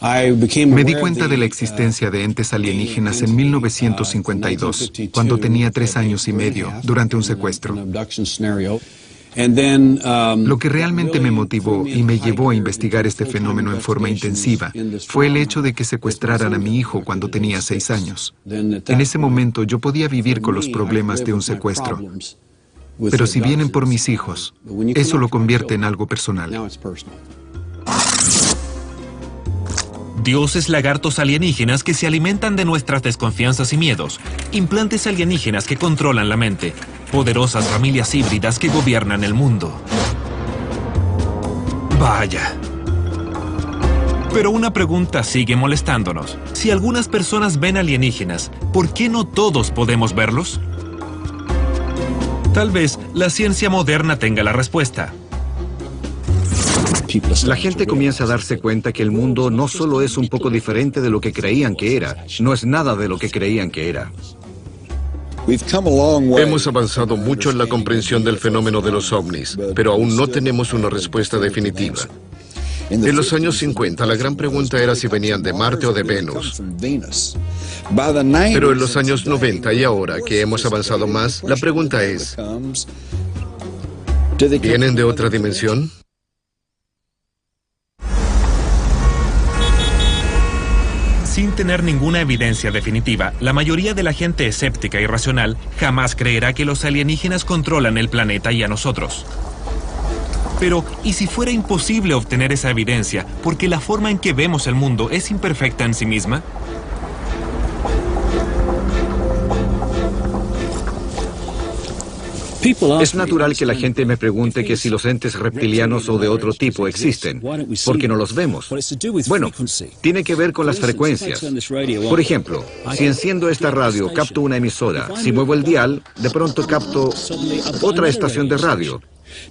Me di cuenta de la existencia de entes alienígenas en 1952, cuando tenía 3 años y medio, durante un secuestro. Lo que realmente me motivó y me llevó a investigar este fenómeno en forma intensiva fue el hecho de que secuestraran a mi hijo cuando tenía 6 años. En ese momento yo podía vivir con los problemas de un secuestro. Pero si vienen por mis hijos, eso lo convierte en algo personal. Dioses lagartos alienígenas que se alimentan de nuestras desconfianzas y miedos, implantes alienígenas que controlan la mente, poderosas familias híbridas que gobiernan el mundo. Vaya. Pero una pregunta sigue molestándonos. Si algunas personas ven alienígenas, ¿por qué no todos podemos verlos? Tal vez la ciencia moderna tenga la respuesta. La gente comienza a darse cuenta que el mundo no solo es un poco diferente de lo que creían que era, no es nada de lo que creían que era. Hemos avanzado mucho en la comprensión del fenómeno de los ovnis, pero aún no tenemos una respuesta definitiva. En los años 50, la gran pregunta era si venían de Marte o de Venus. Pero en los años 90 y ahora que hemos avanzado más, la pregunta es, ¿vienen de otra dimensión? Sin tener ninguna evidencia definitiva, la mayoría de la gente escéptica y racional jamás creerá que los alienígenas controlan el planeta y a nosotros. Pero, ¿y si fuera imposible obtener esa evidencia porque la forma en que vemos el mundo es imperfecta en sí misma? Es natural que la gente me pregunte que si los entes reptilianos o de otro tipo existen, porque no los vemos. Bueno, tiene que ver con las frecuencias. Por ejemplo, si enciendo esta radio, capto una emisora. Si muevo el dial, de pronto capto otra estación de radio.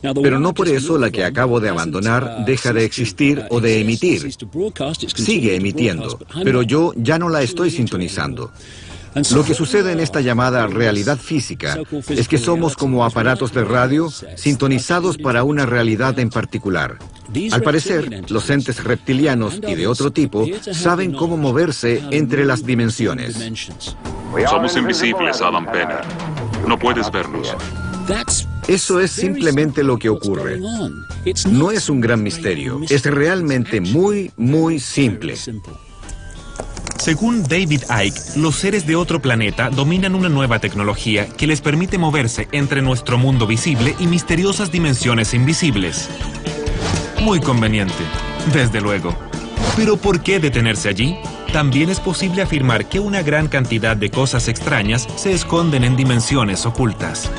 Pero no por eso la que acabo de abandonar deja de existir o de emitir. Sigue emitiendo, pero yo ya no la estoy sintonizando. Lo que sucede en esta llamada realidad física es que somos como aparatos de radio sintonizados para una realidad en particular. Al parecer, los entes reptilianos y de otro tipo saben cómo moverse entre las dimensiones. Somos invisibles, Adam Penner. No puedes vernos. Eso es simplemente lo que ocurre. No es un gran misterio. Es realmente muy, muy simple. Según David Icke, los seres de otro planeta dominan una nueva tecnología que les permite moverse entre nuestro mundo visible y misteriosas dimensiones invisibles. Muy conveniente, desde luego. ¿Pero por qué detenerse allí? También es posible afirmar que una gran cantidad de cosas extrañas se esconden en dimensiones ocultas.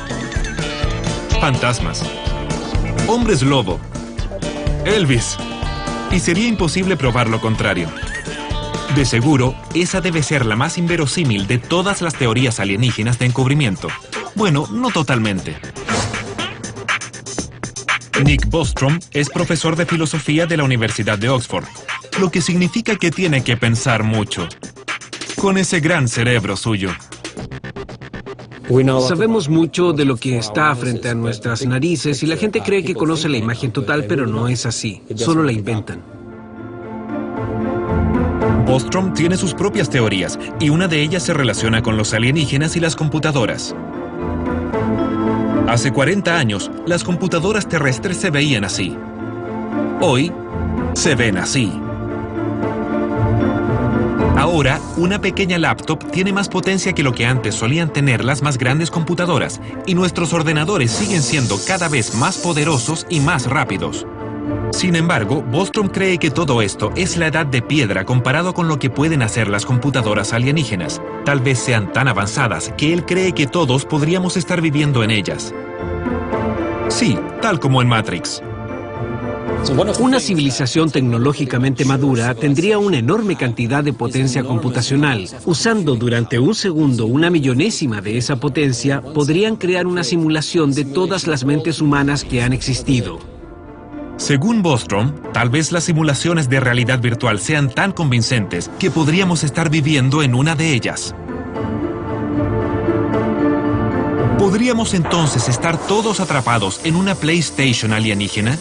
Fantasmas, hombres lobo, Elvis. Y sería imposible probar lo contrario. De seguro, esa debe ser la más inverosímil de todas las teorías alienígenas de encubrimiento. Bueno, no totalmente. Nick Bostrom es profesor de filosofía de la Universidad de Oxford, lo que significa que tiene que pensar mucho. Con ese gran cerebro suyo. Sabemos mucho de lo que está frente a nuestras narices y la gente cree que conoce la imagen total, pero no es así. Solo la inventan. Bostrom tiene sus propias teorías y una de ellas se relaciona con los alienígenas y las computadoras. Hace 40 años, las computadoras terrestres se veían así. Hoy, se ven así. Ahora, una pequeña laptop tiene más potencia que lo que antes solían tener las más grandes computadoras, y nuestros ordenadores siguen siendo cada vez más poderosos y más rápidos. Sin embargo, Bostrom cree que todo esto es la edad de piedra comparado con lo que pueden hacer las computadoras alienígenas. Tal vez sean tan avanzadas que él cree que todos podríamos estar viviendo en ellas. Sí, tal como en Matrix. Una civilización tecnológicamente madura tendría una enorme cantidad de potencia computacional. Usando durante un segundo una millonésima de esa potencia, podrían crear una simulación de todas las mentes humanas que han existido. Según Bostrom, tal vez las simulaciones de realidad virtual sean tan convincentes que podríamos estar viviendo en una de ellas. ¿Podríamos entonces estar todos atrapados en una PlayStation alienígena?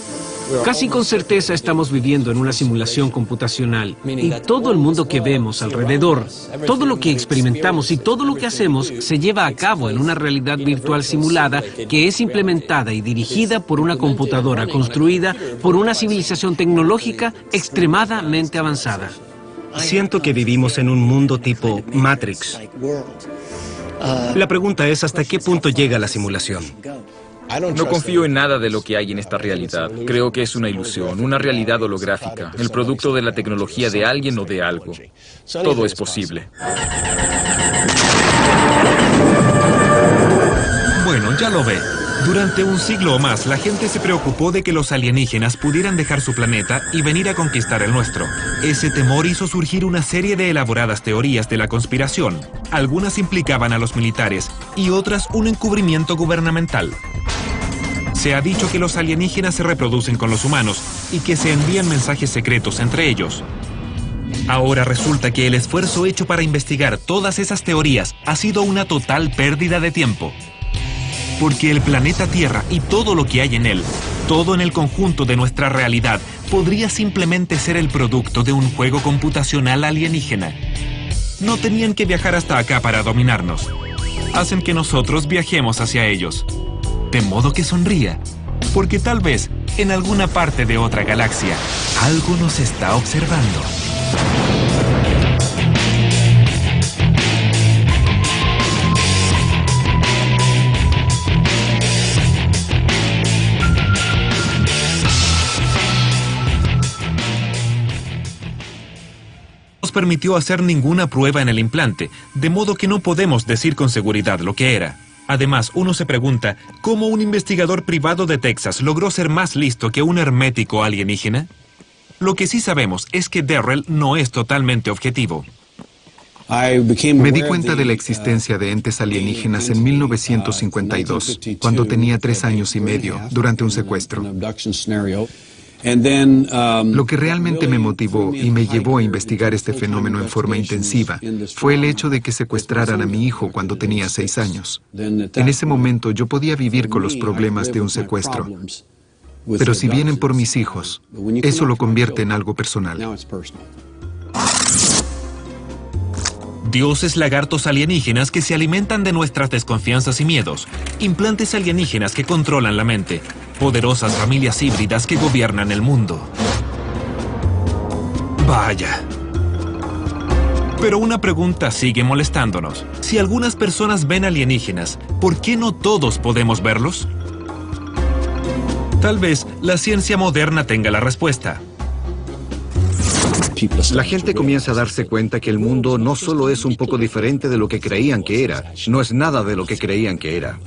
Casi con certeza estamos viviendo en una simulación computacional y todo el mundo que vemos alrededor, todo lo que experimentamos y todo lo que hacemos se lleva a cabo en una realidad virtual simulada que es implementada y dirigida por una computadora construida por una civilización tecnológica extremadamente avanzada. Siento que vivimos en un mundo tipo Matrix. La pregunta es ¿hasta qué punto llega la simulación? No confío en nada de lo que hay en esta realidad. Creo que es una ilusión, una realidad holográfica, el producto de la tecnología de alguien o de algo. Todo es posible. Bueno, ya lo ve. Durante un siglo o más, la gente se preocupó de que los alienígenas pudieran dejar su planeta y venir a conquistar el nuestro. Ese temor hizo surgir una serie de elaboradas teorías de la conspiración. Algunas implicaban a los militares y otras un encubrimiento gubernamental. Se ha dicho que los alienígenas se reproducen con los humanos y que se envían mensajes secretos entre ellos. Ahora resulta que el esfuerzo hecho para investigar todas esas teorías ha sido una total pérdida de tiempo. Porque el planeta Tierra y todo lo que hay en él, todo en el conjunto de nuestra realidad podría simplemente ser el producto de un juego computacional alienígena. No tenían que viajar hasta acá para dominarnos. Hacen que nosotros viajemos hacia ellos. De modo que sonría, porque tal vez en alguna parte de otra galaxia algo nos está observando. Nos permitió hacer ninguna prueba en el implante, de modo que no podemos decir con seguridad lo que era. Además, uno se pregunta, ¿cómo un investigador privado de Texas logró ser más listo que un hermético alienígena? Lo que sí sabemos es que Darrell no es totalmente objetivo. Me di cuenta de la existencia de entes alienígenas en 1952, cuando tenía 3 años y medio, durante un secuestro. Lo que realmente me motivó y me llevó a investigar este fenómeno en forma intensiva fue el hecho de que secuestraran a mi hijo cuando tenía 6 años. En ese momento yo podía vivir con los problemas de un secuestro. Pero si vienen por mis hijos, eso lo convierte en algo personal. Dioses lagartos alienígenas que se alimentan de nuestras desconfianzas y miedos. Implantes alienígenas que controlan la mente. Poderosas familias híbridas que gobiernan el mundo. Vaya. Pero una pregunta sigue molestándonos. Si algunas personas ven alienígenas, ¿por qué no todos podemos verlos? Tal vez la ciencia moderna tenga la respuesta. La gente comienza a darse cuenta que el mundo no solo es un poco diferente de lo que creían que era, no es nada de lo que creían que era.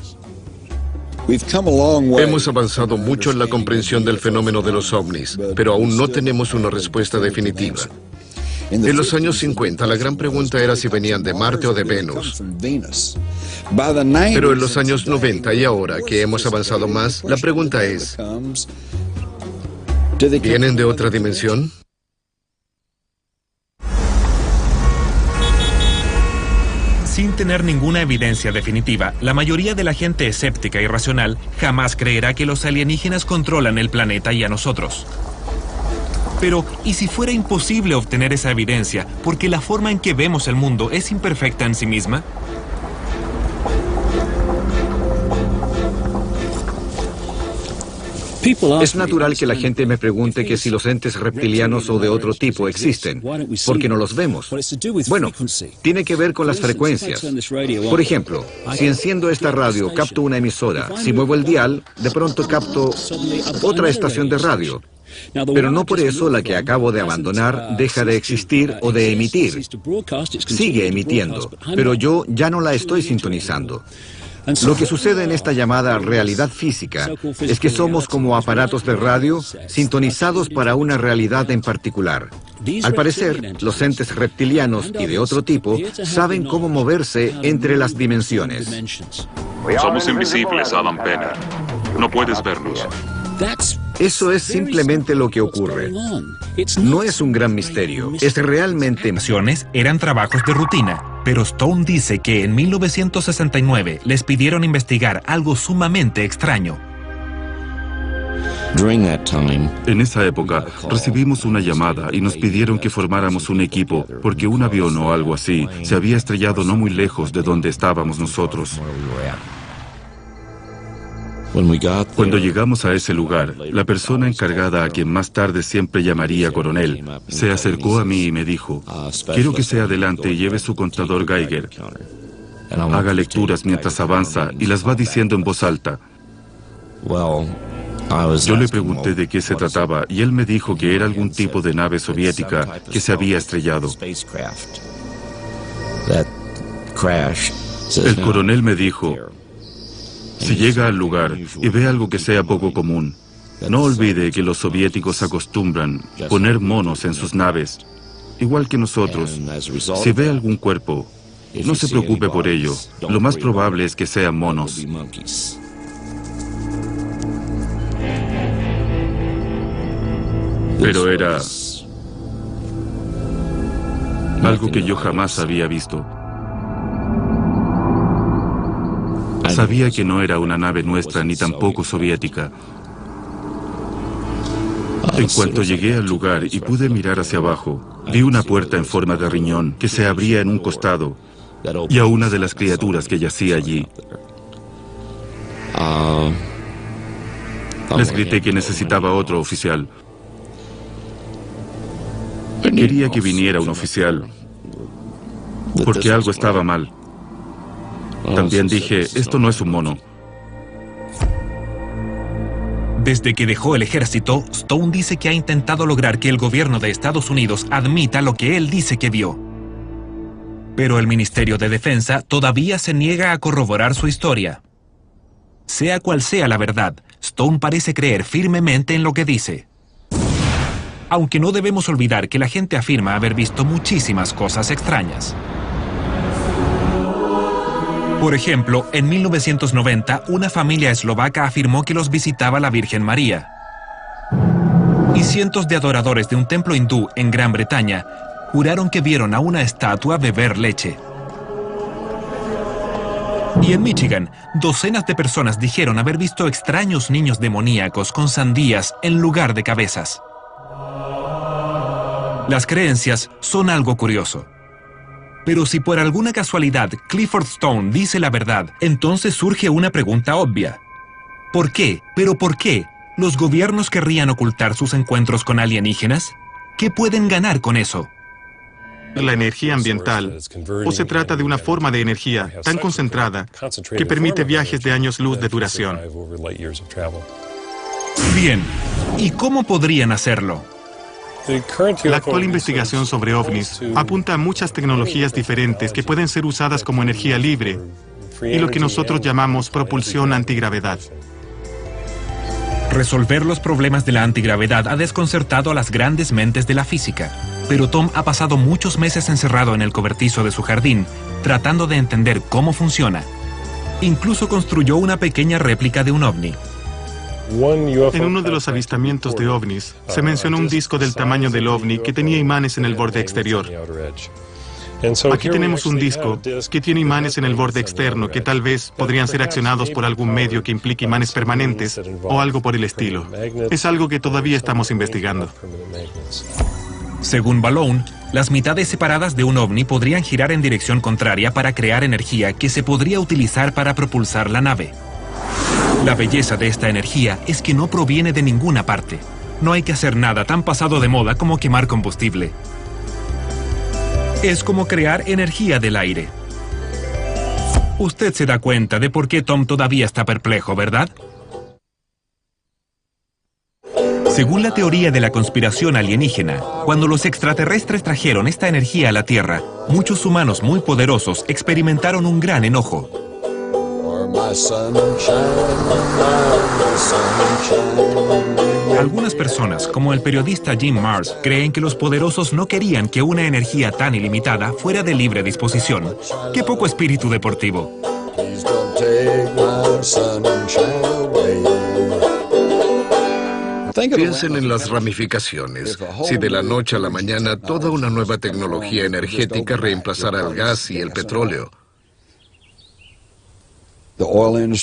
Hemos avanzado mucho en la comprensión del fenómeno de los ovnis, pero aún no tenemos una respuesta definitiva. En los años 50, la gran pregunta era si venían de Marte o de Venus. Pero en los años 90 y ahora que hemos avanzado más, la pregunta es, ¿vienen de otra dimensión? Sin tener ninguna evidencia definitiva, la mayoría de la gente escéptica y racional jamás creerá que los alienígenas controlan el planeta y a nosotros. Pero, ¿y si fuera imposible obtener esa evidencia porque la forma en que vemos el mundo es imperfecta en sí misma? Es natural que la gente me pregunte que si los entes reptilianos o de otro tipo existen, porque no los vemos. Bueno, tiene que ver con las frecuencias. Por ejemplo, si enciendo esta radio, capto una emisora. Si muevo el dial, de pronto capto otra estación de radio. Pero no por eso la que acabo de abandonar deja de existir o de emitir. Sigue emitiendo, pero yo ya no la estoy sintonizando. Lo que sucede en esta llamada realidad física es que somos como aparatos de radio sintonizados para una realidad en particular. Al parecer, los entes reptilianos y de otro tipo saben cómo moverse entre las dimensiones. Somos invisibles, Adam Penner. No puedes vernos. Eso es simplemente lo que ocurre. No es un gran misterio, es realmente... Eran trabajos de rutina, pero Stone dice que en 1969 les pidieron investigar algo sumamente extraño. En esa época recibimos una llamada y nos pidieron que formáramos un equipo porque un avión o algo así se había estrellado no muy lejos de donde estábamos nosotros. Cuando llegamos a ese lugar, la persona encargada a quien más tarde siempre llamaría coronel, se acercó a mí y me dijo, quiero que se adelante y lleve su contador Geiger. Haga lecturas mientras avanza y las va diciendo en voz alta. Yo le pregunté de qué se trataba y él me dijo que era algún tipo de nave soviética que se había estrellado. El coronel me dijo, si llega al lugar y ve algo que sea poco común, no olvide que los soviéticos acostumbran poner monos en sus naves, igual que nosotros. Si ve algún cuerpo, no se preocupe por ello. Lo más probable es que sean monos. Pero era algo que yo jamás había visto. Sabía que no era una nave nuestra ni tampoco soviética. En cuanto llegué al lugar y pude mirar hacia abajo, vi una puerta en forma de riñón que se abría en un costado y a una de las criaturas que yacía allí. Les grité que necesitaba otro oficial. Quería que viniera un oficial, porque algo estaba mal. También dije, esto no es un mono. Desde que dejó el ejército, Stone dice que ha intentado lograr que el gobierno de Estados Unidos admita lo que él dice que vio. Pero el Ministerio de Defensa todavía se niega a corroborar su historia. Sea cual sea la verdad, Stone parece creer firmemente en lo que dice. Aunque no debemos olvidar que la gente afirma haber visto muchísimas cosas extrañas. Por ejemplo, en 1990, una familia eslovaca afirmó que los visitaba la Virgen María. Y cientos de adoradores de un templo hindú en Gran Bretaña juraron que vieron a una estatua beber leche. Y en Michigan, docenas de personas dijeron haber visto extraños niños demoníacos con sandías en lugar de cabezas. Las creencias son algo curioso. Pero si por alguna casualidad Clifford Stone dice la verdad, entonces surge una pregunta obvia. ¿Por qué? ¿Pero por qué? ¿Los gobiernos querrían ocultar sus encuentros con alienígenas? ¿Qué pueden ganar con eso? La energía ambiental, o se trata de una forma de energía tan concentrada que permite viajes de años luz de duración. Bien, ¿y cómo podrían hacerlo? La actual investigación sobre ovnis apunta a muchas tecnologías diferentes que pueden ser usadas como energía libre y lo que nosotros llamamos propulsión antigravedad. Resolver los problemas de la antigravedad ha desconcertado a las grandes mentes de la física, pero Tom ha pasado muchos meses encerrado en el cobertizo de su jardín, tratando de entender cómo funciona. Incluso construyó una pequeña réplica de un ovni. En uno de los avistamientos de ovnis, se mencionó un disco del tamaño del ovni que tenía imanes en el borde exterior. Aquí tenemos un disco que tiene imanes en el borde externo que tal vez podrían ser accionados por algún medio que implique imanes permanentes o algo por el estilo. Es algo que todavía estamos investigando. Según Balloon, las mitades separadas de un ovni podrían girar en dirección contraria para crear energía que se podría utilizar para propulsar la nave. La belleza de esta energía es que no proviene de ninguna parte. No hay que hacer nada tan pasado de moda como quemar combustible. Es como crear energía del aire. Usted se da cuenta de por qué Tom todavía está perplejo, ¿verdad? Según la teoría de la conspiración alienígena, cuando los extraterrestres trajeron esta energía a la Tierra, muchos humanos muy poderosos experimentaron un gran enojo. Algunas personas, como el periodista Jim Marrs, creen que los poderosos no querían que una energía tan ilimitada fuera de libre disposición. ¡Qué poco espíritu deportivo! Piensen en las ramificaciones. Si de la noche a la mañana toda una nueva tecnología energética reemplazara el gas y el petróleo,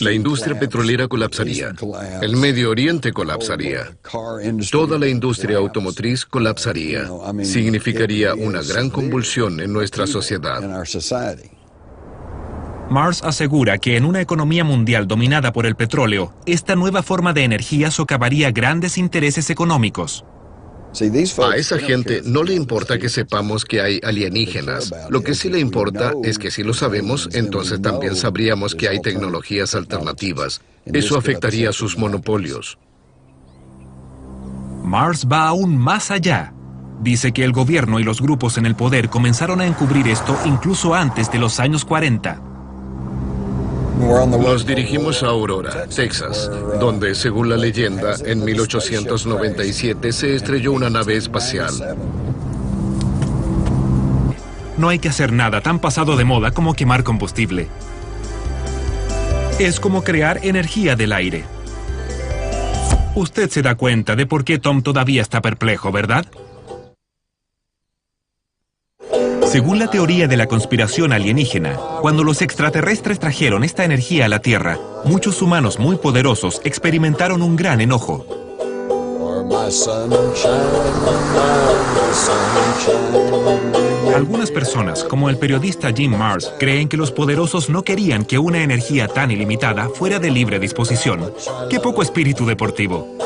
la industria petrolera colapsaría, el Medio Oriente colapsaría, toda la industria automotriz colapsaría. Significaría una gran convulsión en nuestra sociedad. Marrs asegura que en una economía mundial dominada por el petróleo, esta nueva forma de energía socavaría grandes intereses económicos. A esa gente no le importa que sepamos que hay alienígenas. Lo que sí le importa es que si lo sabemos, entonces también sabríamos que hay tecnologías alternativas. Eso afectaría sus monopolios. Marrs va aún más allá. Dice que el gobierno y los grupos en el poder comenzaron a encubrir esto incluso antes de los años 40. Nos dirigimos a Aurora, Texas, donde, según la leyenda, en 1897 se estrelló una nave espacial. No hay que hacer nada tan pasado de moda como quemar combustible. Es como crear energía del aire. Usted se da cuenta de por qué Tom todavía está perplejo, ¿verdad? Según la teoría de la conspiración alienígena, cuando los extraterrestres trajeron esta energía a la Tierra, muchos humanos muy poderosos experimentaron un gran enojo. Algunas personas, como el periodista Jim Marrs, creen que los poderosos no querían que una energía tan ilimitada fuera de libre disposición. ¡Qué poco espíritu deportivo!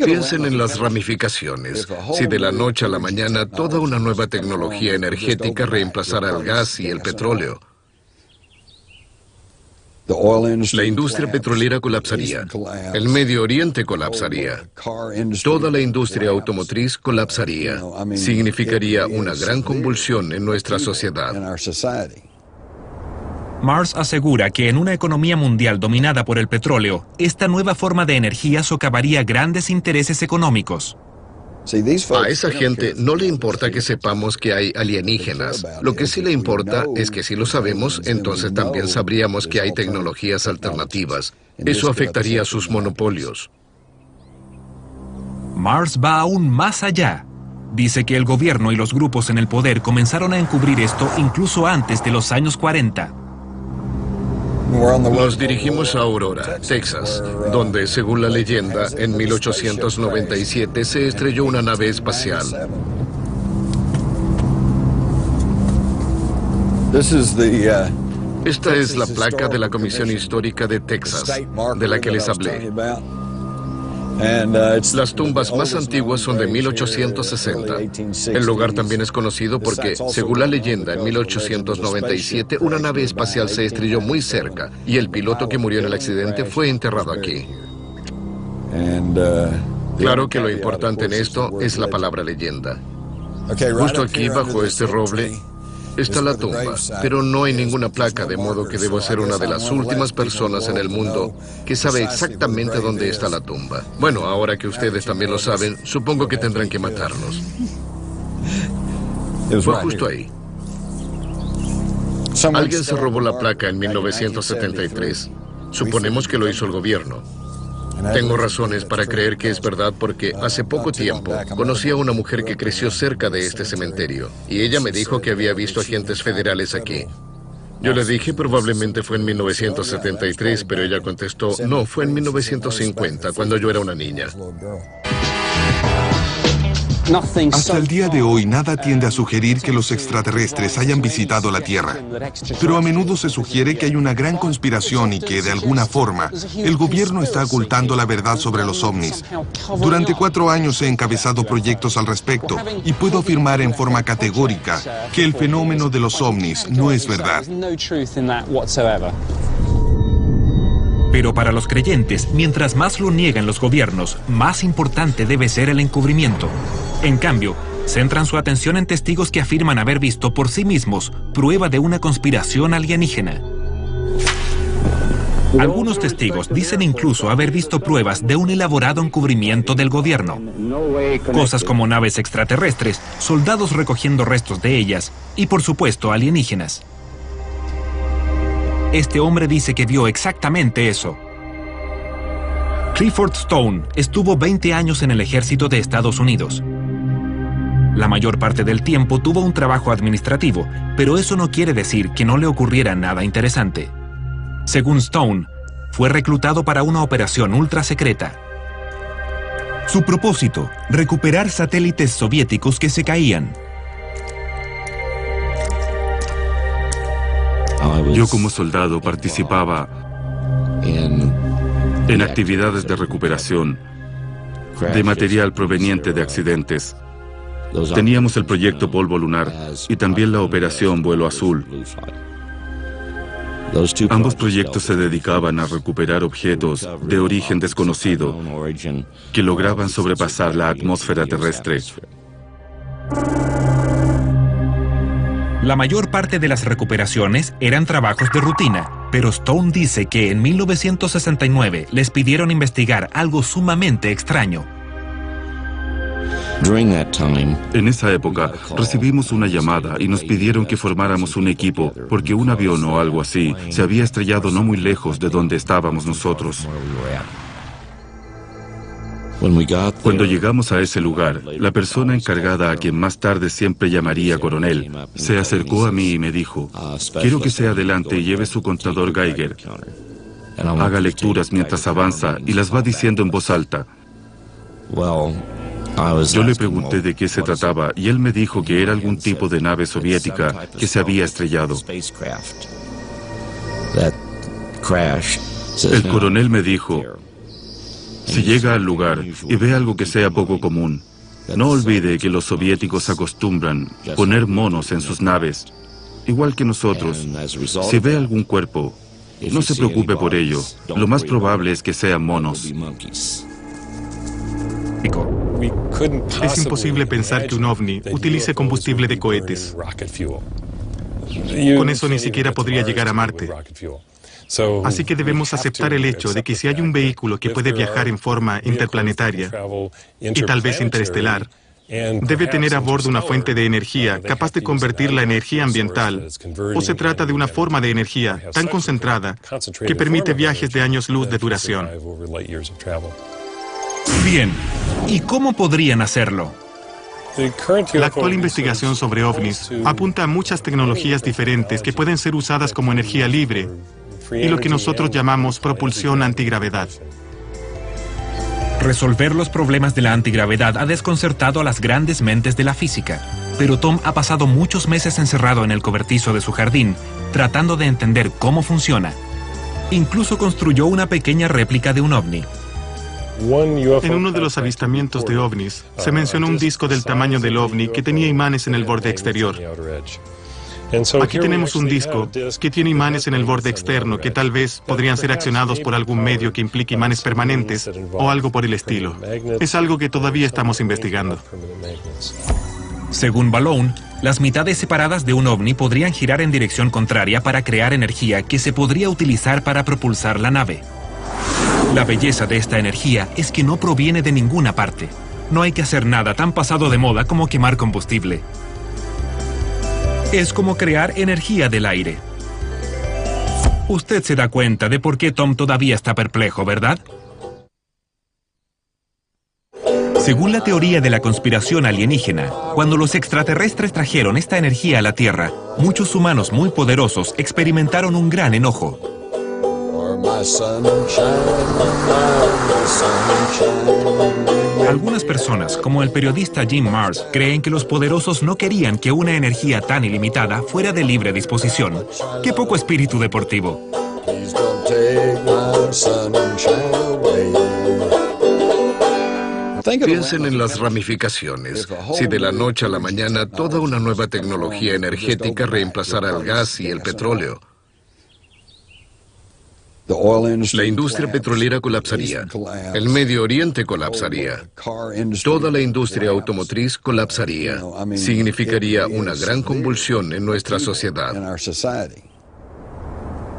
Piensen en las ramificaciones. Si de la noche a la mañana toda una nueva tecnología energética reemplazara el gas y el petróleo, la industria petrolera colapsaría, el Medio Oriente colapsaría, toda la industria automotriz colapsaría. Significaría una gran convulsión en nuestra sociedad. Marrs asegura que en una economía mundial dominada por el petróleo, esta nueva forma de energía socavaría grandes intereses económicos. A esa gente no le importa que sepamos que hay alienígenas. Lo que sí le importa es que si lo sabemos, entonces también sabríamos que hay tecnologías alternativas. Eso afectaría a sus monopolios. Marrs va aún más allá. Dice que el gobierno y los grupos en el poder comenzaron a encubrir esto incluso antes de los años 40. Nos dirigimos a Aurora, Texas, donde, según la leyenda, en 1897 se estrelló una nave espacial. Esta es la placa de la Comisión Histórica de Texas, de la que les hablé. Las tumbas más antiguas son de 1860. El lugar también es conocido porque, según la leyenda, en 1897 una nave espacial se estrelló muy cerca y el piloto que murió en el accidente fue enterrado aquí. Claro que lo importante en esto es la palabra leyenda. Justo aquí, bajo este roble, está la tumba, pero no hay ninguna placa, de modo que debo ser una de las últimas personas en el mundo que sabe exactamente dónde está la tumba. Bueno, ahora que ustedes también lo saben, supongo que tendrán que matarnos. Fue justo ahí. Alguien se robó la placa en 1973. Suponemos que lo hizo el gobierno. Tengo razones para creer que es verdad porque hace poco tiempo conocí a una mujer que creció cerca de este cementerio y ella me dijo que había visto agentes federales aquí. Yo le dije probablemente fue en 1973, pero ella contestó, no, fue en 1950, cuando yo era una niña. Hasta el día de hoy, nada tiende a sugerir que los extraterrestres hayan visitado la Tierra. Pero a menudo se sugiere que hay una gran conspiración y que, de alguna forma, el gobierno está ocultando la verdad sobre los ovnis. Durante 4 años he encabezado proyectos al respecto y puedo afirmar en forma categórica que el fenómeno de los ovnis no es verdad. Pero para los creyentes, mientras más lo niegan los gobiernos, más importante debe ser el encubrimiento. En cambio, centran su atención en testigos que afirman haber visto por sí mismos prueba de una conspiración alienígena. Algunos testigos dicen incluso haber visto pruebas de un elaborado encubrimiento del gobierno. Cosas como naves extraterrestres, soldados recogiendo restos de ellas y, por supuesto, alienígenas. Este hombre dice que vio exactamente eso. Clifford Stone estuvo 20 años en el ejército de Estados Unidos. La mayor parte del tiempo tuvo un trabajo administrativo, pero eso no quiere decir que no le ocurriera nada interesante. Según Stone, fue reclutado para una operación ultra secreta. Su propósito, recuperar satélites soviéticos que se caían. Yo como soldado participaba en actividades de recuperación de material proveniente de accidentes. Teníamos el proyecto Polvo Lunar y también la operación Vuelo Azul. Ambos proyectos se dedicaban a recuperar objetos de origen desconocido que lograban sobrepasar la atmósfera terrestre. La mayor parte de las recuperaciones eran trabajos de rutina, pero Stone dice que en 1969 les pidieron investigar algo sumamente extraño. En esa época recibimos una llamada y nos pidieron que formáramos un equipo porque un avión o algo así se había estrellado no muy lejos de donde estábamos nosotros. Cuando llegamos a ese lugar, la persona encargada, a quien más tarde siempre llamaría coronel, se acercó a mí y me dijo, quiero que se adelante y lleve su contador Geiger. Haga lecturas mientras avanza y las va diciendo en voz alta. Yo le pregunté de qué se trataba y él me dijo que era algún tipo de nave soviética que se había estrellado. El coronel me dijo, si llega al lugar y ve algo que sea poco común, no olvide que los soviéticos acostumbran poner monos en sus naves, igual que nosotros. Si ve algún cuerpo, no se preocupe por ello. Lo más probable es que sean monos. Es imposible pensar que un ovni utilice combustible de cohetes. Con eso ni siquiera podría llegar a Marte. Así que debemos aceptar el hecho de que si hay un vehículo que puede viajar en forma interplanetaria y tal vez interestelar, debe tener a bordo una fuente de energía capaz de convertir la energía ambiental, o se trata de una forma de energía tan concentrada que permite viajes de años luz de duración. Bien, ¿y cómo podrían hacerlo? La actual investigación sobre ovnis apunta a muchas tecnologías diferentes que pueden ser usadas como energía libre y lo que nosotros llamamos propulsión antigravedad. Resolver los problemas de la antigravedad ha desconcertado a las grandes mentes de la física, pero Tom ha pasado muchos meses encerrado en el cobertizo de su jardín, tratando de entender cómo funciona. Incluso construyó una pequeña réplica de un ovni. En uno de los avistamientos de ovnis, se mencionó un disco del tamaño del ovni que tenía imanes en el borde exterior. Aquí tenemos un disco que tiene imanes en el borde externo que tal vez podrían ser accionados por algún medio que implique imanes permanentes o algo por el estilo. Es algo que todavía estamos investigando. Según Balloon, las mitades separadas de un ovni podrían girar en dirección contraria para crear energía que se podría utilizar para propulsar la nave. La belleza de esta energía es que no proviene de ninguna parte. No hay que hacer nada tan pasado de moda como quemar combustible. Es como crear energía del aire. Usted se da cuenta de por qué Tom todavía está perplejo, ¿verdad? Según la teoría de la conspiración alienígena, cuando los extraterrestres trajeron esta energía a la Tierra, muchos humanos muy poderosos experimentaron un gran enojo. Algunas personas, como el periodista Jim Marrs, creen que los poderosos no querían que una energía tan ilimitada fuera de libre disposición. ¡Qué poco espíritu deportivo! Piensen en las ramificaciones. Si de la noche a la mañana toda una nueva tecnología energética reemplazara el gas y el petróleo, la industria petrolera colapsaría, el Medio Oriente colapsaría, toda la industria automotriz colapsaría. Significaría una gran convulsión en nuestra sociedad.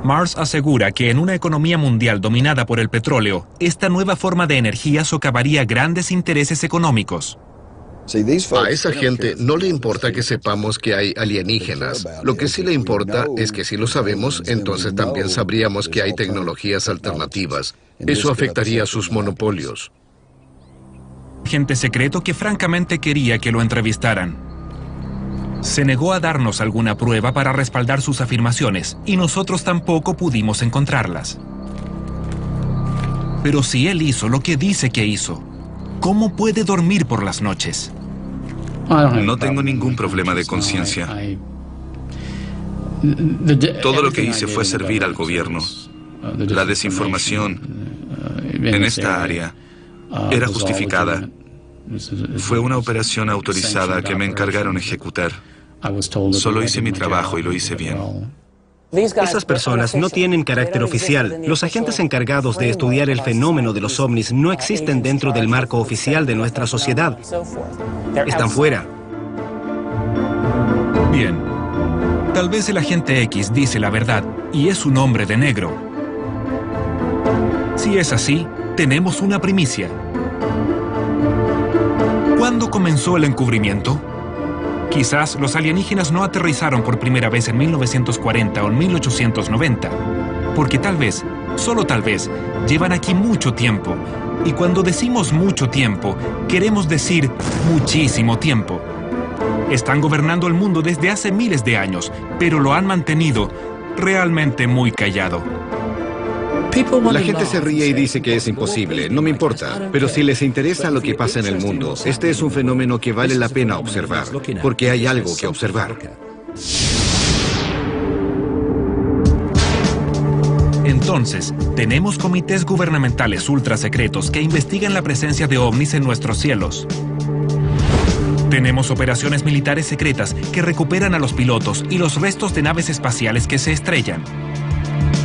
Marrs asegura que en una economía mundial dominada por el petróleo, esta nueva forma de energía socavaría grandes intereses económicos. A esa gente no le importa que sepamos que hay alienígenas. Lo que sí le importa es que si lo sabemos, entonces también sabríamos que hay tecnologías alternativas. Eso afectaría a sus monopolios. Agente secreto que francamente quería que lo entrevistaran. Se negó a darnos alguna prueba para respaldar sus afirmaciones y nosotros tampoco pudimos encontrarlas. Pero si él hizo lo que dice que hizo, ¿cómo puede dormir por las noches? No tengo ningún problema de conciencia. Todo lo que hice fue servir al gobierno. La desinformación en esta área era justificada. Fue una operación autorizada que me encargaron ejecutar. Solo hice mi trabajo y lo hice bien. Esas personas no tienen carácter oficial. Los agentes encargados de estudiar el fenómeno de los ovnis no existen dentro del marco oficial de nuestra sociedad. Están fuera. Bien. Tal vez el agente X dice la verdad y es un hombre de negro. Si es así, tenemos una primicia. ¿Cuándo comenzó el encubrimiento? Quizás los alienígenas no aterrizaron por primera vez en 1940 o en 1890, porque tal vez, solo tal vez, llevan aquí mucho tiempo. Y cuando decimos mucho tiempo, queremos decir muchísimo tiempo. Están gobernando el mundo desde hace miles de años, pero lo han mantenido realmente muy callado. La gente se ríe y dice que es imposible, no me importa, pero si les interesa lo que pasa en el mundo, este es un fenómeno que vale la pena observar, porque hay algo que observar. Entonces, tenemos comités gubernamentales ultrasecretos que investigan la presencia de ovnis en nuestros cielos. Tenemos operaciones militares secretas que recuperan a los pilotos y los restos de naves espaciales que se estrellan.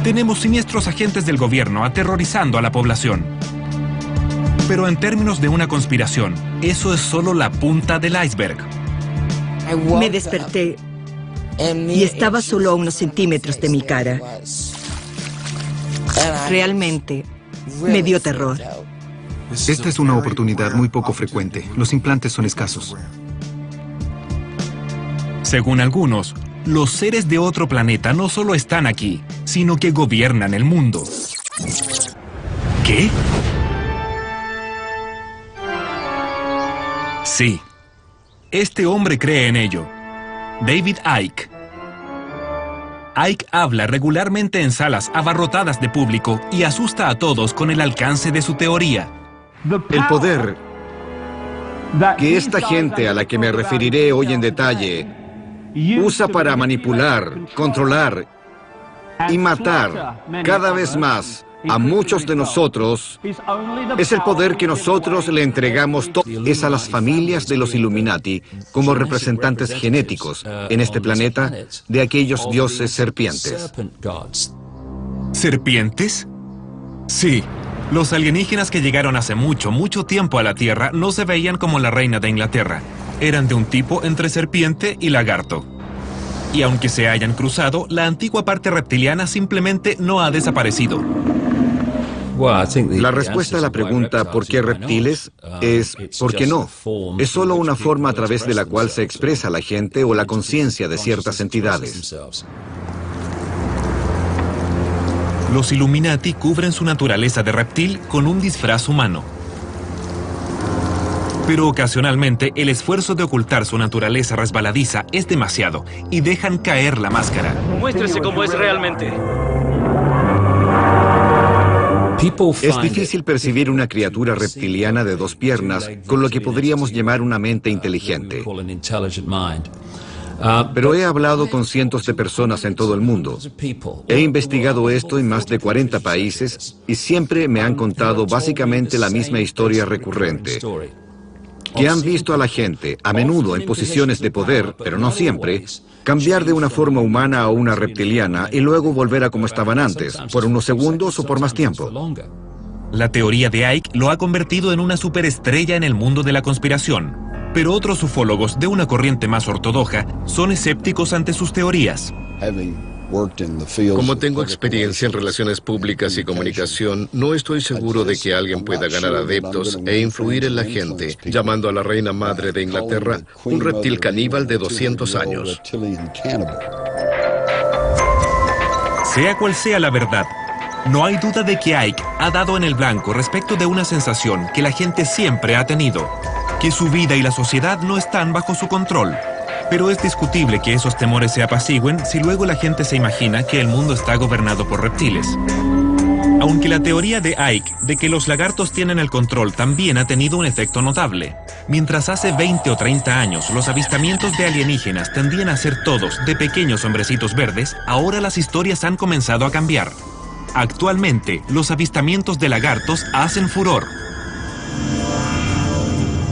Tenemos siniestros agentes del gobierno aterrorizando a la población. Pero en términos de una conspiración, eso es solo la punta del iceberg. Me desperté y estaba solo a unos centímetros de mi cara. Realmente me dio terror. Esta es una oportunidad muy poco frecuente. Los implantes son escasos. Según algunos, los seres de otro planeta no solo están aquí, sino que gobiernan el mundo. ¿Qué? Sí. Este hombre cree en ello. David Icke. Icke habla regularmente en salas abarrotadas de público y asusta a todos con el alcance de su teoría. El poder que esta gente a la que me referiré hoy en detalle usa para manipular, controlar y matar cada vez más a muchos de nosotros es el poder que nosotros le entregamos es a las familias de los Illuminati como representantes genéticos en este planeta de aquellos dioses serpientes. ¿Serpientes? Sí. Los alienígenas que llegaron hace mucho, mucho tiempo a la Tierra no se veían como la reina de Inglaterra. Eran de un tipo entre serpiente y lagarto. Y aunque se hayan cruzado, la antigua parte reptiliana simplemente no ha desaparecido. La respuesta a la pregunta ¿por qué reptiles? Es ¿por qué no? Es solo una forma a través de la cual se expresa la gente o la conciencia de ciertas entidades. Los Illuminati cubren su naturaleza de reptil con un disfraz humano. Pero ocasionalmente el esfuerzo de ocultar su naturaleza resbaladiza es demasiado y dejan caer la máscara. Muéstrese cómo es realmente. Es difícil percibir una criatura reptiliana de dos piernas con lo que podríamos llamar una mente inteligente. Pero he hablado con cientos de personas en todo el mundo. He investigado esto en más de 40 países y siempre me han contado básicamente la misma historia recurrente. Que han visto a la gente, a menudo en posiciones de poder, pero no siempre, cambiar de una forma humana a una reptiliana y luego volver a como estaban antes, por unos segundos o por más tiempo. La teoría de Icke lo ha convertido en una superestrella en el mundo de la conspiración. Pero otros ufólogos de una corriente más ortodoxa son escépticos ante sus teorías. Como tengo experiencia en relaciones públicas y comunicación, no estoy seguro de que alguien pueda ganar adeptos e influir en la gente, llamando a la reina madre de Inglaterra un reptil caníbal de 200 años. Sea cual sea la verdad, no hay duda de que Icke ha dado en el blanco respecto de una sensación que la gente siempre ha tenido, que su vida y la sociedad no están bajo su control. Pero es discutible que esos temores se apacigüen si luego la gente se imagina que el mundo está gobernado por reptiles. Aunque la teoría de Icke de que los lagartos tienen el control también ha tenido un efecto notable. Mientras hace 20 o 30 años los avistamientos de alienígenas tendían a ser todos de pequeños hombrecitos verdes, ahora las historias han comenzado a cambiar. Actualmente, los avistamientos de lagartos hacen furor.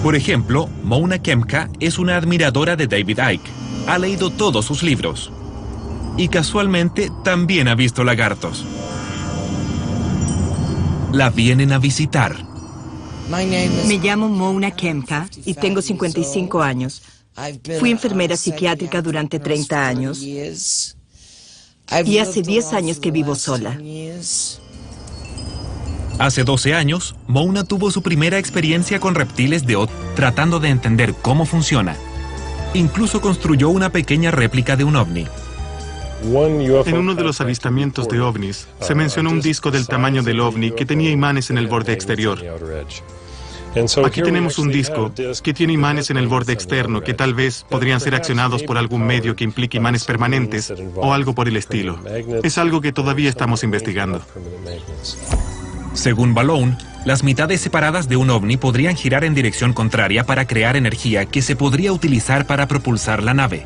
Por ejemplo, Mona Kemka es una admiradora de David Icke. Ha leído todos sus libros. Y casualmente también ha visto lagartos. La vienen a visitar. Me llamo Mona Kemka y tengo 55 años. Fui enfermera psiquiátrica durante 30 años. Y hace 10 años que vivo sola. Hace 12 años, Mona tuvo su primera experiencia con reptiles de otro, tratando de entender cómo funciona. Incluso construyó una pequeña réplica de un ovni. En uno de los avistamientos de ovnis, se mencionó un disco del tamaño del ovni que tenía imanes en el borde exterior. Aquí tenemos un disco que tiene imanes en el borde externo que tal vez podrían ser accionados por algún medio que implique imanes permanentes o algo por el estilo. Es algo que todavía estamos investigando. Según Balloon, las mitades separadas de un ovni podrían girar en dirección contraria para crear energía que se podría utilizar para propulsar la nave.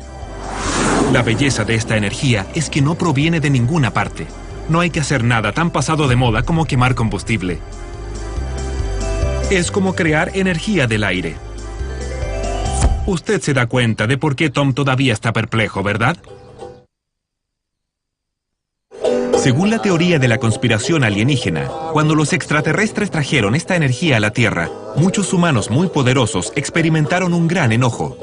La belleza de esta energía es que no proviene de ninguna parte. No hay que hacer nada tan pasado de moda como quemar combustible. Es como crear energía del aire. Usted se da cuenta de por qué Tom todavía está perplejo, ¿verdad? Según la teoría de la conspiración alienígena, cuando los extraterrestres trajeron esta energía a la Tierra, muchos humanos muy poderosos experimentaron un gran enojo.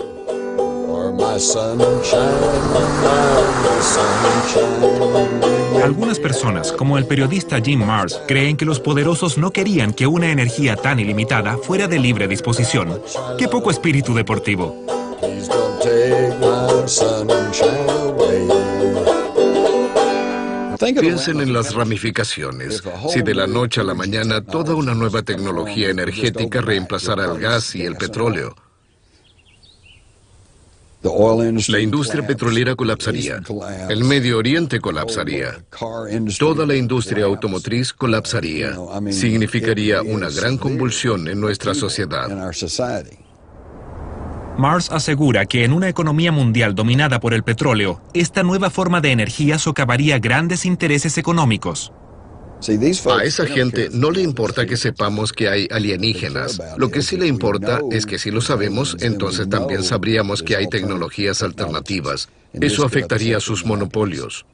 Algunas personas, como el periodista Jim Marrs, creen que los poderosos no querían que una energía tan ilimitada fuera de libre disposición. ¡Qué poco espíritu deportivo! Piensen en las ramificaciones. Si de la noche a la mañana toda una nueva tecnología energética reemplazara el gas y el petróleo, la industria petrolera colapsaría, el Medio Oriente colapsaría, toda la industria automotriz colapsaría. Significaría una gran convulsión en nuestra sociedad. Marrs asegura que en una economía mundial dominada por el petróleo, esta nueva forma de energía socavaría grandes intereses económicos. A esa gente no le importa que sepamos que hay alienígenas. Lo que sí le importa es que si lo sabemos, entonces también sabríamos que hay tecnologías alternativas. Eso afectaría a sus monopolios.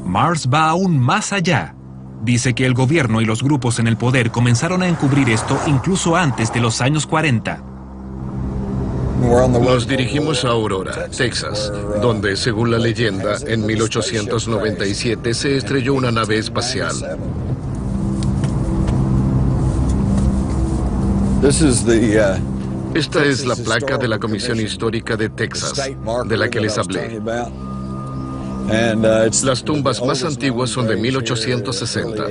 Marrs va aún más allá. Dice que el gobierno y los grupos en el poder comenzaron a encubrir esto incluso antes de los años 40. Nos dirigimos a Aurora, Texas, donde, según la leyenda, en 1897 se estrelló una nave espacial. Esta es la placa de la Comisión Histórica de Texas, de la que les hablé. Las tumbas más antiguas son de 1860.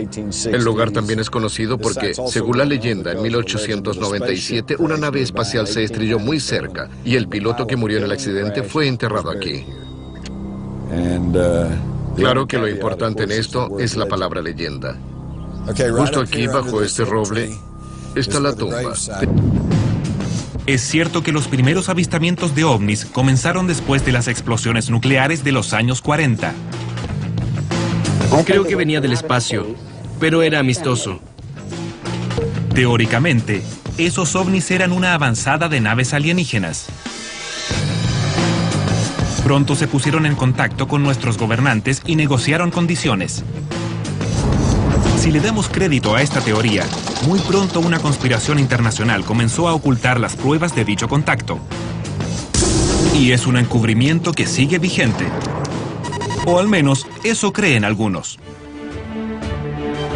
El lugar también es conocido porque, según la leyenda, en 1897 una nave espacial se estrelló muy cerca y el piloto que murió en el accidente fue enterrado aquí. Claro que lo importante en esto es la palabra leyenda. Justo aquí, bajo este roble, está la tumba. Es cierto que los primeros avistamientos de ovnis comenzaron después de las explosiones nucleares de los años 40. Creo que venía del espacio, pero era amistoso. Teóricamente, esos ovnis eran una avanzada de naves alienígenas. Pronto se pusieron en contacto con nuestros gobernantes y negociaron condiciones. Si le damos crédito a esta teoría, muy pronto una conspiración internacional comenzó a ocultar las pruebas de dicho contacto. Y es un encubrimiento que sigue vigente. O al menos, eso creen algunos.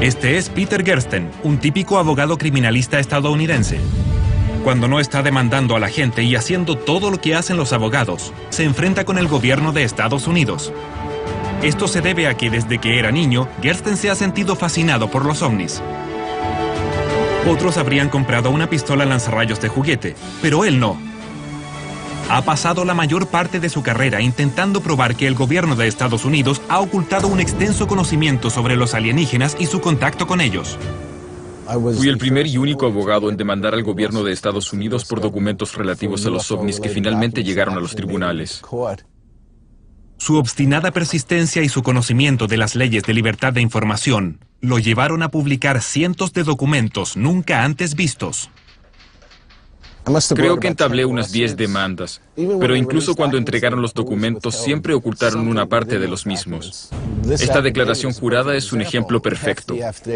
Este es Peter Gersten, un típico abogado criminalista estadounidense. Cuando no está demandando a la gente y haciendo todo lo que hacen los abogados, se enfrenta con el gobierno de Estados Unidos. Esto se debe a que desde que era niño, Gersten se ha sentido fascinado por los ovnis. Otros habrían comprado una pistola lanzarrayos de juguete, pero él no. Ha pasado la mayor parte de su carrera intentando probar que el gobierno de Estados Unidos ha ocultado un extenso conocimiento sobre los alienígenas y su contacto con ellos. Fui el primer y único abogado en demandar al gobierno de Estados Unidos por documentos relativos a los ovnis que finalmente llegaron a los tribunales. Su obstinada persistencia y su conocimiento de las leyes de libertad de información lo llevaron a publicar cientos de documentos nunca antes vistos. Creo que entablé unas 10 demandas, pero incluso cuando entregaron los documentos siempre ocultaron una parte de los mismos. Esta declaración jurada es un ejemplo perfecto.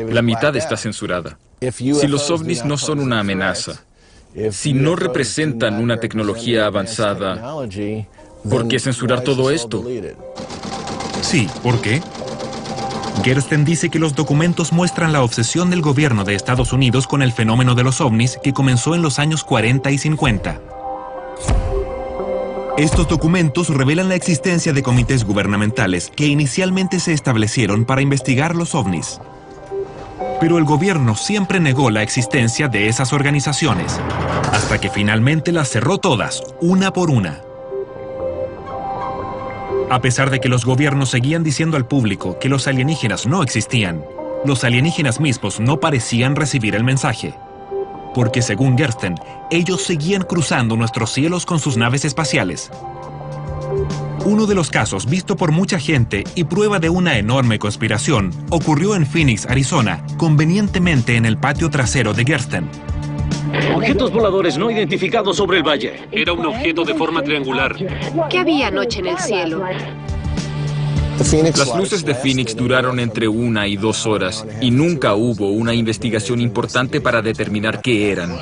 La mitad está censurada. Si los ovnis no son una amenaza, si no representan una tecnología avanzada, ¿por qué censurar todo esto? Sí, ¿por qué? Gersten dice que los documentos muestran la obsesión del gobierno de Estados Unidos con el fenómeno de los ovnis que comenzó en los años 40 y 50. Estos documentos revelan la existencia de comités gubernamentales que inicialmente se establecieron para investigar los ovnis. Pero el gobierno siempre negó la existencia de esas organizaciones, hasta que finalmente las cerró todas, una por una. A pesar de que los gobiernos seguían diciendo al público que los alienígenas no existían, los alienígenas mismos no parecían recibir el mensaje. Porque según Gersten, ellos seguían cruzando nuestros cielos con sus naves espaciales. Uno de los casos visto por mucha gente y prueba de una enorme conspiración ocurrió en Phoenix, Arizona, convenientemente en el patio trasero de Gersten. Objetos voladores no identificados sobre el valle. Era un objeto de forma triangular. ¿Qué había anoche en el cielo? Las luces de Phoenix duraron entre 1 y 2 horas y nunca hubo una investigación importante para determinar qué eran.